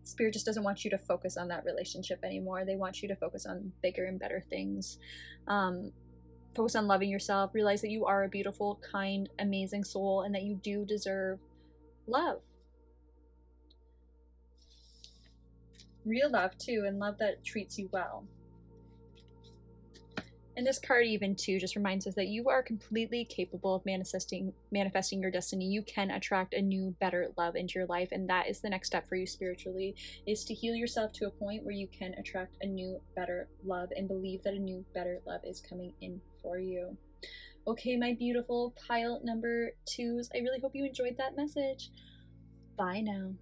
[SPEAKER 1] Spirit just doesn't want you to focus on that relationship anymore. They want you to focus on bigger and better things. Focus on loving yourself. Realize that you are a beautiful, kind, amazing soul, and that you do deserve love. Real love too, and love that treats you well. And this card even too just reminds us that you are completely capable of manifesting your destiny. You can attract a new, better love into your life, and that is the next step for you spiritually, is to heal yourself to a point where you can attract a new, better love, and believe that a new, better love is coming in for you. Okay, my beautiful pile number 2s, I really hope you enjoyed that message. Bye now.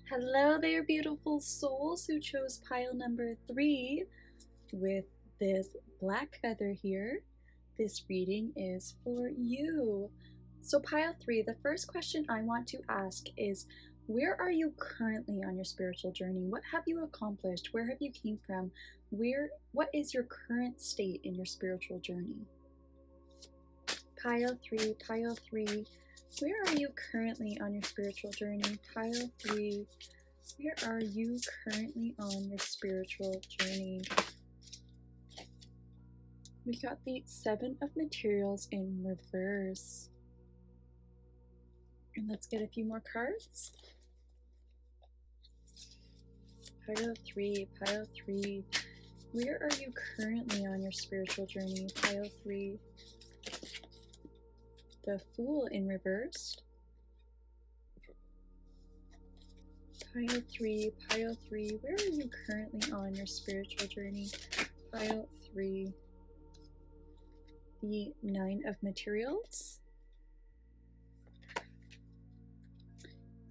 [SPEAKER 1] Hello there, beautiful souls who chose pile number 3 with this black feather here. This reading is for you. So pile 3, the first question I want to ask is, Where are you currently on your spiritual journey? What have you accomplished? Where have you came from? What is your current state in your spiritual journey? Pile 3, pile 3. Where are you currently on your spiritual journey? Pile 3. Where are you currently on your spiritual journey? We got the 7 of Materials in reverse. And let's get a few more cards. Pile 3, pile 3. Where are you currently on your spiritual journey? Pile 3. The Fool in reverse. Pile 3, pile 3. Where are you currently on your spiritual journey? Pile 3. The 9 of Materials.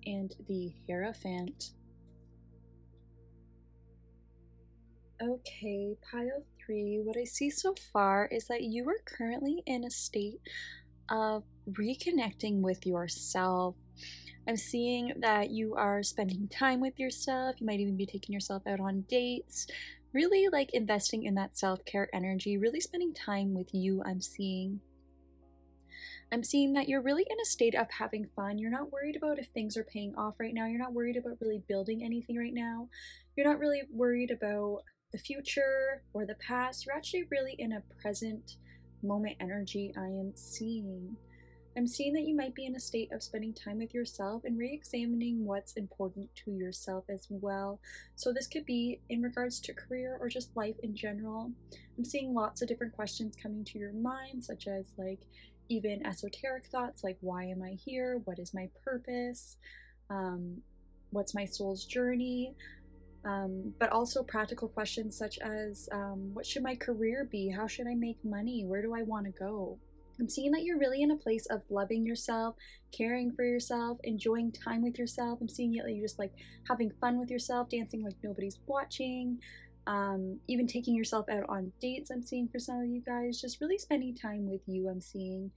[SPEAKER 1] And the Hierophant. Okay, pile 3. What I see so far is that you are currently in a state of reconnecting with yourself. I'm seeing that you are spending time with yourself. You might even be taking yourself out on dates. Really like investing in that self-care energy, really spending time with you. I'm seeing that you're really in a state of having fun. You're not worried about if things are paying off right now. You're not worried about really building anything right now. You're not really worried about the future or the past. You're actually really in a present moment energy. I am seeing that you might be in a state of spending time with yourself and re-examining what's important to yourself as well. So this could be in regards to career or just life in general. I'm seeing lots of different questions coming to your mind, such as like even esoteric thoughts like, why am I here? What is my purpose? What's my soul's journey? But also practical questions such as, what should my career be? How should I make money? Where do I want to go? I'm seeing that you're really in a place of loving yourself, caring for yourself, enjoying time with yourself. I'm seeing that you're just like having fun with yourself, dancing like nobody's watching, even taking yourself out on dates. I'm seeing for some of you guys, just really spending time with you. I'm seeing.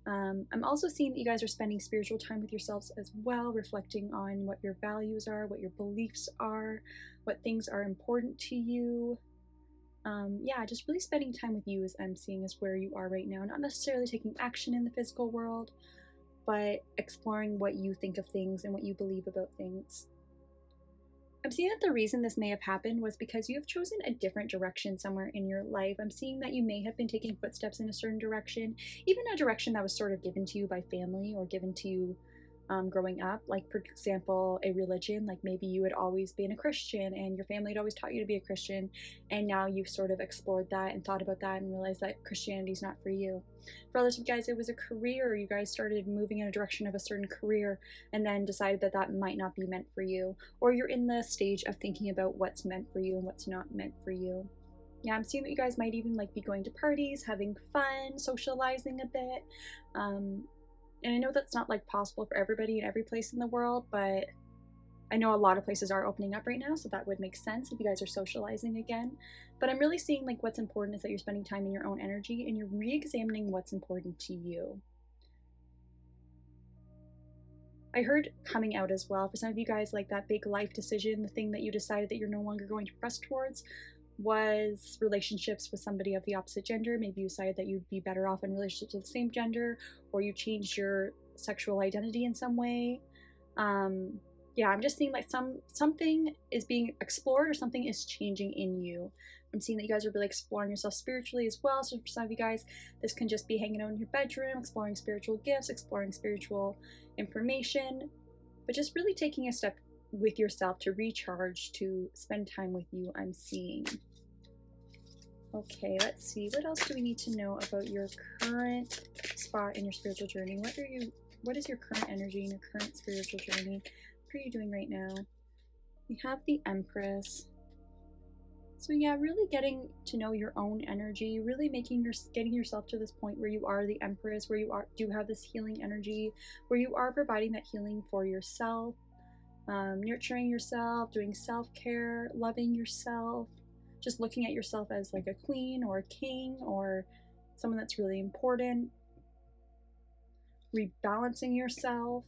[SPEAKER 1] I'm also seeing that you guys are spending spiritual time with yourselves as well, reflecting on what your values are, what your beliefs are, what things are important to you. Yeah, just really spending time with you as I'm seeing is where you are right now. Not necessarily taking action in the physical world, but exploring what you think of things and what you believe about things. I'm seeing that the reason this may have happened was because you have chosen a different direction somewhere in your life. I'm seeing that you may have been taking footsteps in a certain direction, even a direction that was sort of given to you by family or given to you growing up. Like, for example, a religion, like maybe you had always been a Christian and your family had always taught you to be a Christian, and now you've sort of explored that and thought about that and realized that Christianity is not for you. For others of you guys, it was a career. You guys started moving in a direction of a certain career and then decided that that might not be meant for you. Or you're in the stage of thinking about what's meant for you and what's not meant for you. Yeah, I'm seeing that you guys might even like be going to parties, having fun, socializing a bit. And I know that's not like possible for everybody in every place in the world, but I know a lot of places are opening up right now, so that would make sense if you guys are socializing again. But I'm really seeing like what's important is that you're spending time in your own energy and you're re-examining what's important to you. I heard coming out as well. For some of you guys, like that big life decision, the thing that you decided that you're no longer going to press towards was relationships with somebody of the opposite gender. Maybe you decided that you'd be better off in relationships with the same gender, or you changed your sexual identity in some way. Yeah, I'm just seeing like something is being explored or something is changing in you. I'm seeing that you guys are really exploring yourself spiritually as well. So for some of you guys, this can just be hanging out in your bedroom, exploring spiritual gifts, exploring spiritual information, but just really taking a step with yourself to recharge, to spend time with you, I'm seeing. Okay, let's see. What else do we need to know about your current spot in your spiritual journey? What is your current energy in your current spiritual journey? What are you doing right now? We have the Empress. So yeah, really getting to know your own energy, really getting yourself to this point where you are the Empress, where you do have this healing energy, where you are providing that healing for yourself, nurturing yourself, doing self-care, loving yourself, just looking at yourself as like a queen or a king or someone that's really important, rebalancing yourself,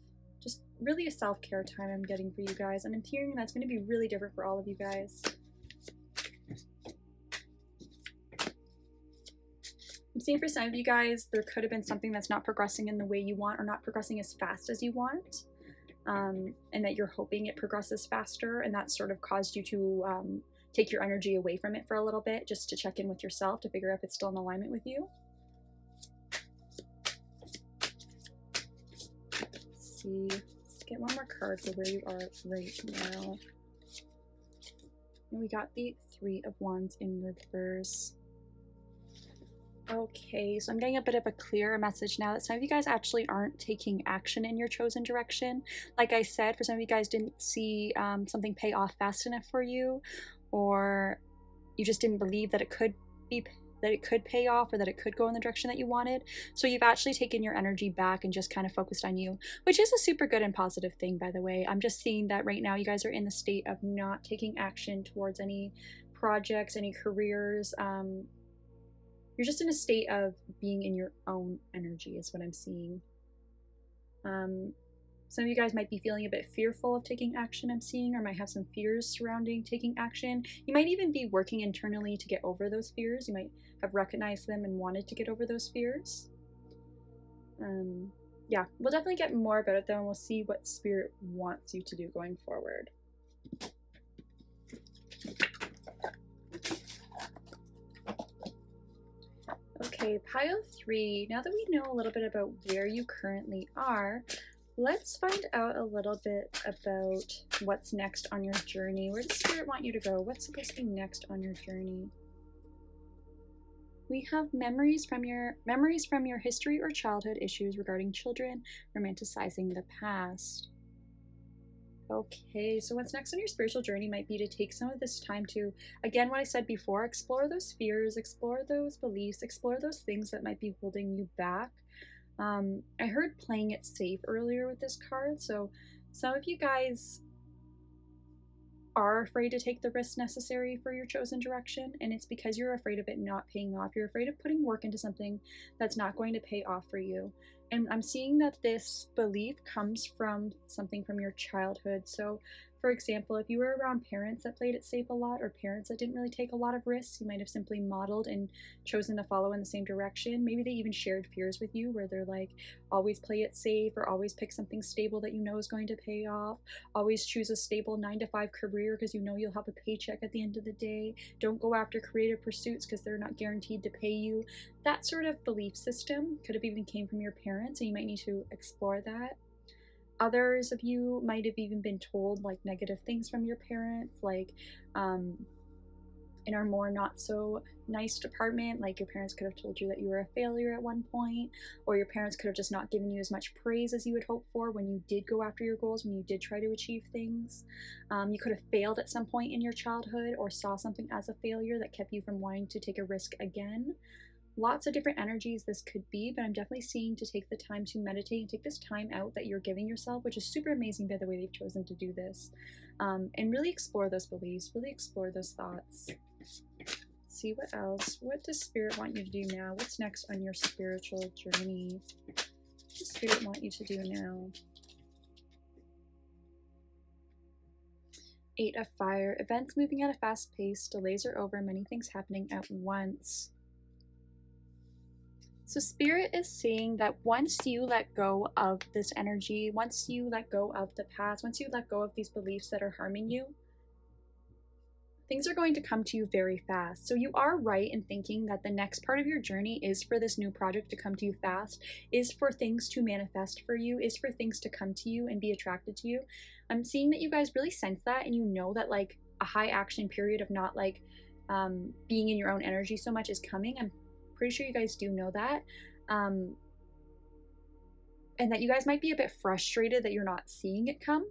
[SPEAKER 1] just really a self-care time I'm getting for you guys, and I'm hearing that's going to be really different for all of you guys. I'm seeing for some of you guys, there could have been something that's not progressing in the way you want, or not progressing as fast as you want, and that you're hoping it progresses faster, and that sort of caused you to take your energy away from it for a little bit, just to check in with yourself to figure out if it's still in alignment with you. Let's see. Let's get one more card for where you are right now. And we got the Three of Wands in reverse. Okay, so I'm getting a bit of a clearer message now that some of you guys actually aren't taking action in your chosen direction. Like I said, for some of you guys didn't see something pay off fast enough for you, or you just didn't believe that it could pay off, or that it could go in the direction that you wanted. So you've actually taken your energy back and just kind of focused on you, which is a super good and positive thing, by the way. I'm just seeing that right now you guys are in the state of not taking action towards any projects, any careers. You're just in a state of being in your own energy is what I'm seeing. Some of you guys might be feeling a bit fearful of taking action, I'm seeing, or might have some fears surrounding taking action. You might even be working internally to get over those fears. You might have recognized them and wanted to get over those fears. Yeah, we'll definitely get more about it though, and we'll see what Spirit wants you to do going forward. Okay, pile 3. Now that we know a little bit about where you currently are, let's find out a little bit about what's next on your journey. Where does Spirit want you to go? What's supposed to be next on your journey? We have memories from your history or childhood issues regarding children, romanticizing the past. Okay, so what's next on your spiritual journey might be to take some of this time to, again, what I said before, explore those fears, explore those beliefs, explore those things that might be holding you back. I heard playing it safe earlier with this card, so some of you guys are afraid to take the risks necessary for your chosen direction, and it's because you're afraid of it not paying off. You're afraid of putting work into something that's not going to pay off for you. And I'm seeing that this belief comes from something from your childhood. So, for example, if you were around parents that played it safe a lot, or parents that didn't really take a lot of risks, you might have simply modeled and chosen to follow in the same direction. Maybe they even shared fears with you where they're like, always play it safe, or always pick something stable that you know is going to pay off. Always choose a stable 9-to-5 career because you know you'll have a paycheck at the end of the day. Don't go after creative pursuits because they're not guaranteed to pay you. That sort of belief system could have even came from your parents, and you might need to explore that. Others of you might have even been told like negative things from your parents, like in our more not so nice department, like your parents could have told you that you were a failure at one point, or your parents could have just not given you as much praise as you would hope for when you did go after your goals, when you did try to achieve things. You could have failed at some point in your childhood, or saw something as a failure that kept you from wanting to take a risk again. Lots of different energies this could be, but I'm definitely seeing to take the time to meditate and take this time out that you're giving yourself, which is super amazing by the way they've chosen to do this, and really explore those beliefs, really explore those thoughts. Let's see what else. What does Spirit want you to do now? What's next on your spiritual journey? What does Spirit want you to do now? 8 of Fire. Events moving at a fast pace. Delays are over. Many things happening at once. So Spirit is saying that once you let go of this energy, once you let go of the past, once you let go of these beliefs that are harming you, things are going to come to you very fast. So you are right in thinking that the next part of your journey is for this new project to come to you fast, is for things to manifest for you, is for things to come to you and be attracted to you. I'm seeing that you guys really sense that, and you know that like a high action period of not like being in your own energy so much is coming. I'm pretty sure you guys do know that, and that you guys might be a bit frustrated that you're not seeing it come,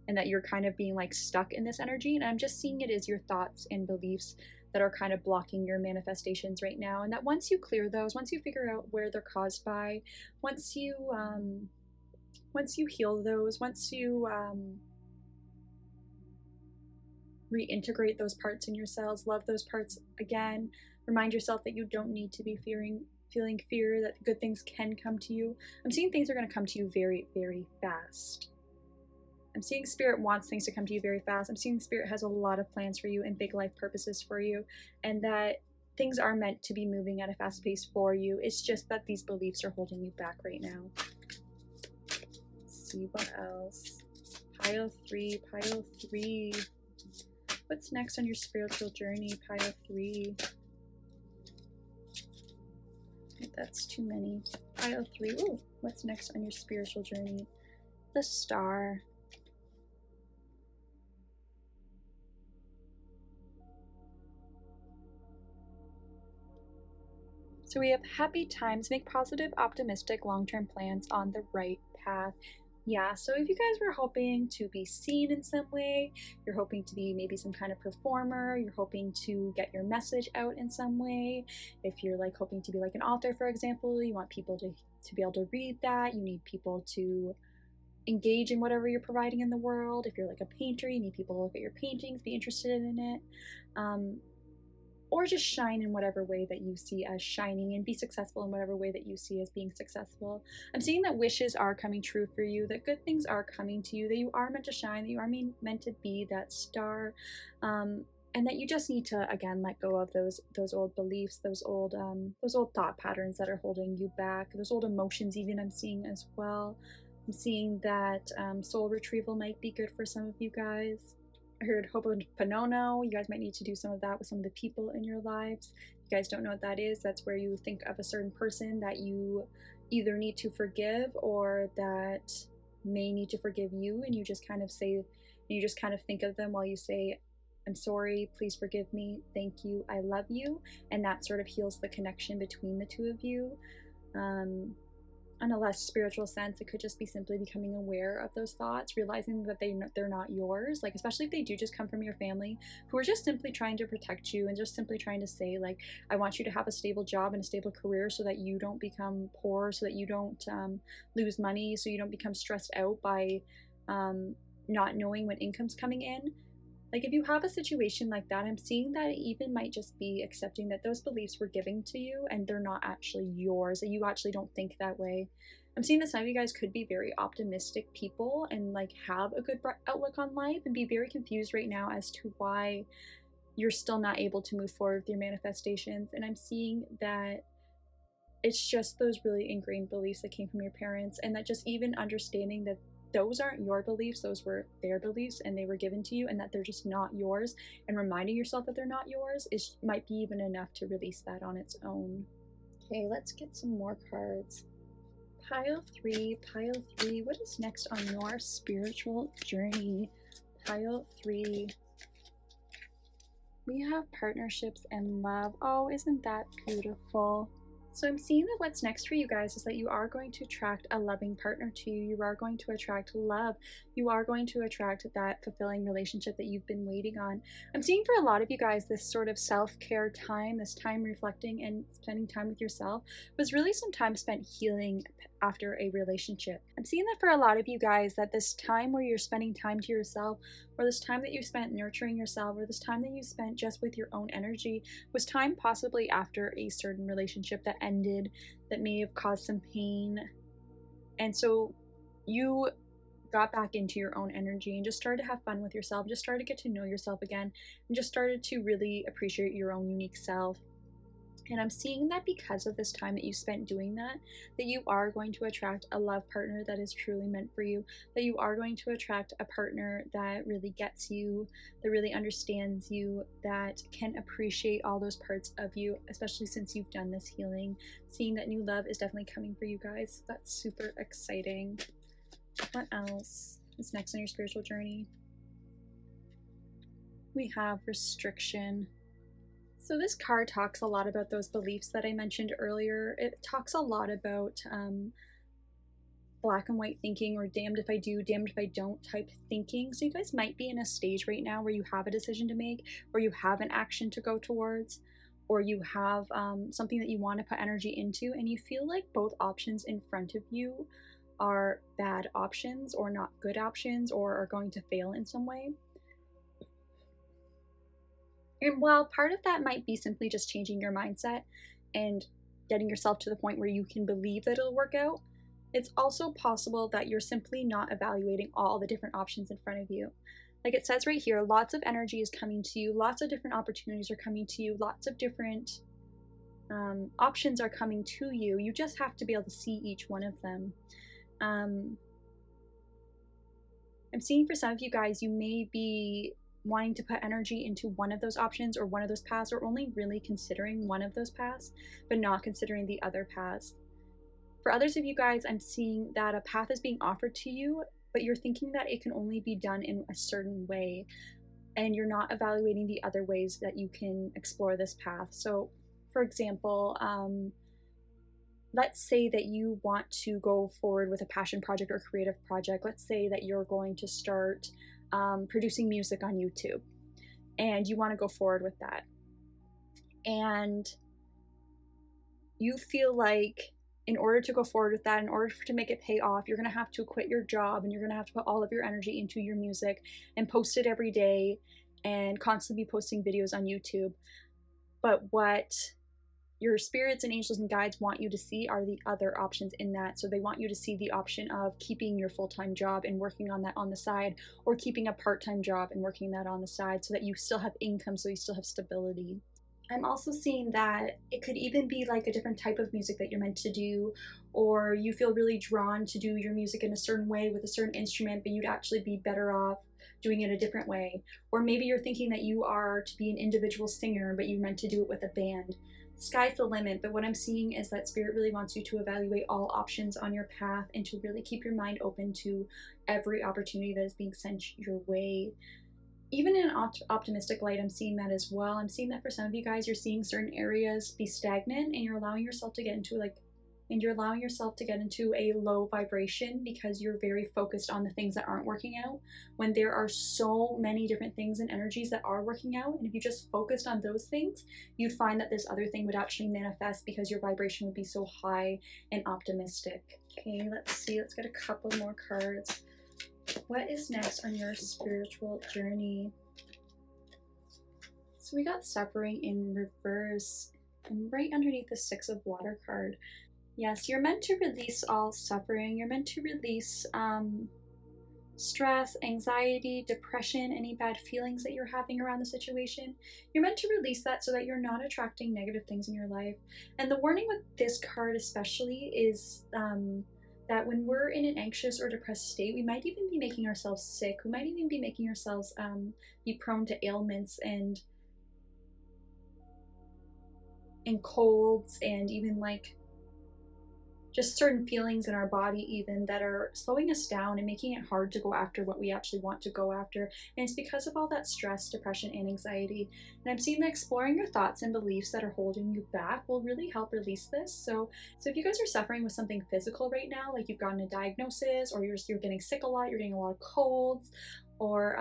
[SPEAKER 1] and that you're kind of being like stuck in this energy. And I'm just seeing it as your thoughts and beliefs that are kind of blocking your manifestations right now, and that once you clear those, once you figure out where they're caused by, once you heal those, once you reintegrate those parts in yourselves, love those parts again, remind yourself that you don't need to be feeling fear that good things can come to you. I'm seeing things are going to come to you very, very fast. I'm seeing Spirit wants things to come to you very fast. I'm seeing Spirit has a lot of plans for you and big life purposes for you, and that things are meant to be moving at a fast pace for you. It's just that these beliefs are holding you back right now. Let's see what else. Pile 3, pile 3. What's next on your spiritual journey, pile 3? That's too many. Pile 3. Ooh, what's next on your spiritual journey? The Star. So we have happy times, make positive, optimistic, long-term plans on the right path. Yeah, so if you guys were hoping to be seen in some way, you're hoping to be maybe some kind of performer, you're hoping to get your message out in some way, if you're like hoping to be like an author, for example, you want people to be able to read that, you need people to engage in whatever you're providing in the world. If you're like a painter, you need people to look at your paintings, be interested in it. Or just shine in whatever way that you see as shining, and be successful in whatever way that you see as being successful. I'm seeing that wishes are coming true for you, that good things are coming to you, that you are meant to shine, that you are meant to be that star, and that you just need to, again, let go of those old beliefs, those old thought patterns that are holding you back, those old emotions even I'm seeing as well. I'm seeing that soul retrieval might be good for some of you guys. I heard Ho'oponopono. You guys might need to do some of that with some of the people in your lives. If you guys don't know what that is, that's where you think of a certain person that you either need to forgive or that may need to forgive you, and you just kind of think of them while you say, I'm sorry, please forgive me, thank you, I love you, and that sort of heals the connection between the two of you. On a less spiritual sense, it could just be simply becoming aware of those thoughts, realizing that they're not yours, like especially if they do just come from your family who are just simply trying to protect you and just simply trying to say like, I want you to have a stable job and a stable career so that you don't become poor, so that you don't lose money, so you don't become stressed out by not knowing when income's coming in. Like if you have a situation like that, I'm seeing that it even might just be accepting that those beliefs were given to you and they're not actually yours, that you actually don't think that way. I'm seeing that some of you guys could be very optimistic people and like have a good outlook on life and be very confused right now as to why you're still not able to move forward with your manifestations. And I'm seeing that it's just those really ingrained beliefs that came from your parents, and that just even understanding that those aren't your beliefs, those were their beliefs and they were given to you, and that they're just not yours, and reminding yourself that they're not yours might be even enough to release that on its own. Okay, let's get some more cards. Pile 3, what is next on your spiritual journey? Pile 3. We have partnerships and love. Oh, isn't that beautiful? So I'm seeing that what's next for you guys is that you are going to attract a loving partner to you. You are going to attract love. You are going to attract that fulfilling relationship that you've been waiting on. I'm seeing for a lot of you guys this sort of self-care time, this time reflecting and spending time with yourself was really some time spent healing after a relationship. I'm seeing that for a lot of you guys, that this time where you're spending time to yourself, or this time that you spent nurturing yourself, or this time that you spent just with your own energy was time possibly after a certain relationship that ended, that may have caused some pain. And so you got back into your own energy and just started to have fun with yourself, just started to get to know yourself again, and just started to really appreciate your own unique self. And I'm seeing that because of this time that you spent doing that you are going to attract a love partner that is truly meant for you, that you are going to attract a partner that really gets you, that really understands you, that can appreciate all those parts of you, especially since you've done this healing. Seeing that new love is definitely coming for you guys. That's super exciting. What else is next on your spiritual journey? We have restriction. So this card talks a lot about those beliefs that I mentioned earlier. It talks a lot about black and white thinking, or damned if I do, damned if I don't type thinking. So you guys might be in a stage right now where you have a decision to make, or you have an action to go towards, or you have something that you want to put energy into, and you feel like both options in front of you are bad options or not good options, or are going to fail in some way. And while part of that might be simply just changing your mindset and getting yourself to the point where you can believe that it'll work out. It's also possible that you're simply not evaluating all the different options in front of you. Like it says right here, lots of energy is coming to you, lots of different opportunities are coming to you, lots of different options are coming to you. You just have to be able to see each one of them. I'm seeing for some of you guys, you may be wanting to put energy into one of those options or one of those paths, or only really considering one of those paths, but not considering the other paths. For others of you guys, I'm seeing that a path is being offered to you, but you're thinking that it can only be done in a certain way, and you're not evaluating the other ways that you can explore this path. So, for example, let's say that you want to go forward with a passion project or creative project. Let's say that you're going to start producing music on YouTube, and you want to go forward with that. And you feel like in order to go forward with that, in order to make it pay off, you're going to have to quit your job, and you're going to have to put all of your energy into your music and post it every day and constantly be posting videos on YouTube. But what your spirits and angels and guides want you to see are the other options in that. So they want you to see the option of keeping your full-time job and working on that on the side, or keeping a part-time job and working that on the side, so that you still have income, so you still have stability. I'm also seeing that it could even be like a different type of music that you're meant to do, or you feel really drawn to do your music in a certain way with a certain instrument, but you'd actually be better off doing it a different way. Or maybe you're thinking that you are to be an individual singer, but you're meant to do it with a band. Sky's the limit, but what I'm seeing is that Spirit really wants you to evaluate all options on your path and to really keep your mind open to every opportunity that is being sent your way. Even in an optimistic light, I'm seeing that as well. I'm seeing that for some of you guys, you're seeing certain areas be stagnant, and you're allowing yourself to get into a low vibration because you're very focused on the things that aren't working out, when there are so many different things and energies that are working out. And if you just focused on those things, you'd find that this other thing would actually manifest because your vibration would be so high and optimistic. Okay, let's see. Let's get a couple more cards. What is next on your spiritual journey? So we got suffering in reverse, and right underneath the Six of Water card. Yes, you're meant to release all suffering. You're meant to release stress, anxiety, depression, any bad feelings that you're having around the situation. You're meant to release that so that you're not attracting negative things in your life. And the warning with this card especially is that when we're in an anxious or depressed state, we might even be making ourselves sick. We might even be making ourselves be prone to ailments and colds, and even like just certain feelings in our body even that are slowing us down and making it hard to go after what we actually want to go after. And it's because of all that stress, depression, and anxiety. And I'm seeing that exploring your thoughts and beliefs that are holding you back will really help release this. So if you guys are suffering with something physical right now, like you've gotten a diagnosis, or you're getting sick a lot, you're getting a lot of colds, or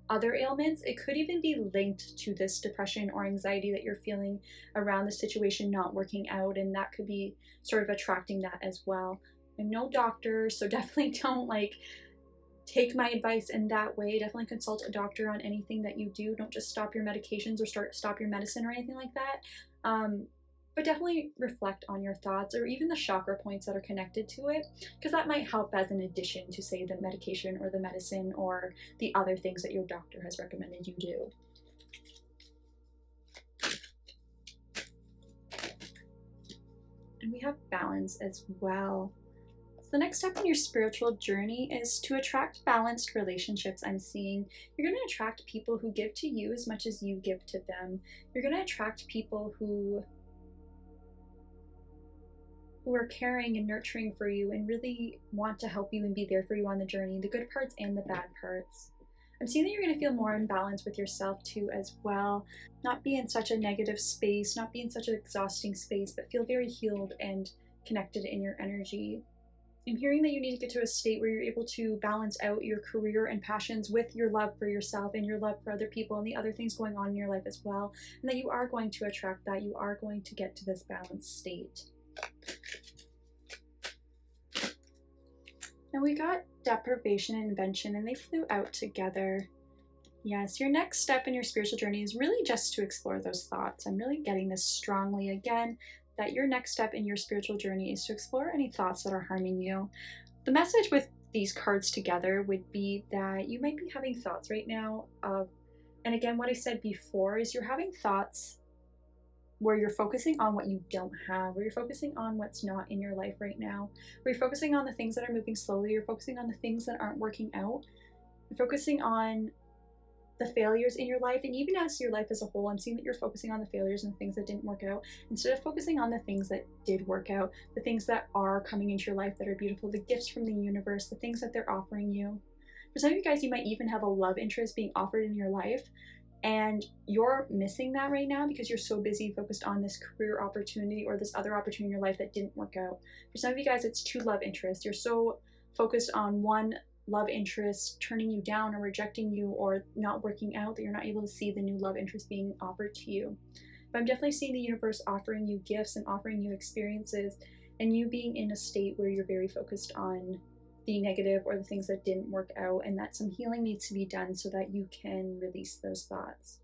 [SPEAKER 1] other ailments, it could even be linked to this depression or anxiety that you're feeling around the situation not working out, and that could be sort of attracting that as well. I'm no doctor, so definitely don't like take my advice in that way. Definitely consult a doctor on anything that you do. Don't just stop your medications or stop your medicine or anything like that. But definitely reflect on your thoughts, or even the chakra points that are connected to it, because that might help as an addition to, say, the medication or the medicine or the other things that your doctor has recommended you do. And we have balance as well. So the next step in your spiritual journey is to attract balanced relationships. I'm seeing you're going to attract people who give to you as much as you give to them. You're going to attract people who are caring and nurturing for you and really want to help you and be there for you on the journey, the good parts and the bad parts. I'm seeing that you're going to feel more in balance with yourself too as well. Not be in such a negative space, not be in such an exhausting space, but feel very healed and connected in your energy. I'm hearing that you need to get to a state where you're able to balance out your career and passions with your love for yourself and your love for other people and the other things going on in your life as well. And that you are going to attract that. You are going to get to this balanced state. Now we got deprivation and invention, and they flew out together. Yes, your next step in your spiritual journey is really just to explore those thoughts. I'm really getting this strongly again that your next step in your spiritual journey is to explore any thoughts that are harming you. The message with these cards together would be that you might be having thoughts right now of, and again, what I said before is you're having thoughts where you're focusing on what you don't have, where you're focusing on what's not in your life right now, where you're focusing on the things that are moving slowly, you're focusing on the things that aren't working out, you're focusing on the failures in your life, and even as your life as a whole, I'm seeing that you're focusing on the failures and the things that didn't work out instead of focusing on the things that did work out, the things that are coming into your life that are beautiful, the gifts from the universe, the things that they're offering you. For some of you guys, you might even have a love interest being offered in your life, and you're missing that right now because you're so busy focused on this career opportunity or this other opportunity in your life that didn't work out. For some of you guys, it's two love interests. You're so focused on one love interest turning you down or rejecting you or not working out that you're not able to see the new love interest being offered to you. But I'm definitely seeing the universe offering you gifts and offering you experiences, and you being in a state where you're very focused on the negative or the things that didn't work out, and that some healing needs to be done so that you can release those thoughts.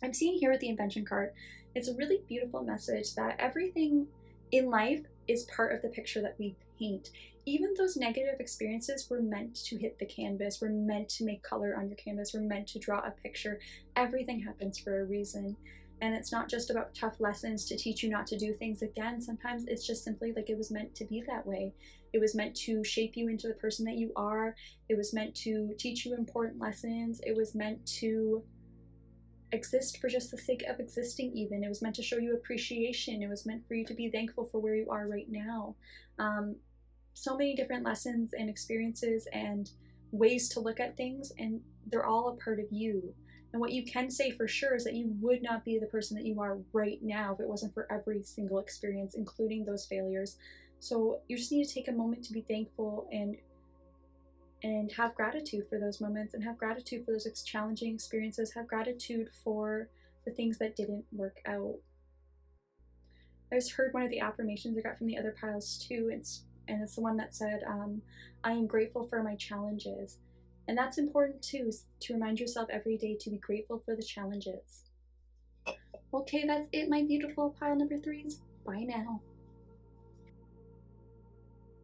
[SPEAKER 1] I'm seeing here with the Invention card, it's a really beautiful message that everything in life is part of the picture that we paint. Even those negative experiences were meant to hit the canvas, were meant to make color on your canvas, were meant to draw a picture. Everything happens for a reason. And it's not just about tough lessons to teach you not to do things again. Sometimes it's just simply like it was meant to be that way. It was meant to shape you into the person that you are. It was meant to teach you important lessons. It was meant to exist for just the sake of existing even. It was meant to show you appreciation. It was meant for you to be thankful for where you are right now. So many different lessons and experiences and ways to look at things, and they're all a part of you. And what you can say for sure is that you would not be the person that you are right now if it wasn't for every single experience, including those failures. So you just need to take a moment to be thankful and have gratitude for those moments, and have gratitude for those challenging experiences, have gratitude for the things that didn't work out. I just heard one of the affirmations I got from the other piles too. It's the one that said, I am grateful for my challenges. And that's important too, to remind yourself every day to be grateful for the challenges. Okay, that's it, my beautiful pile number threes. Bye now.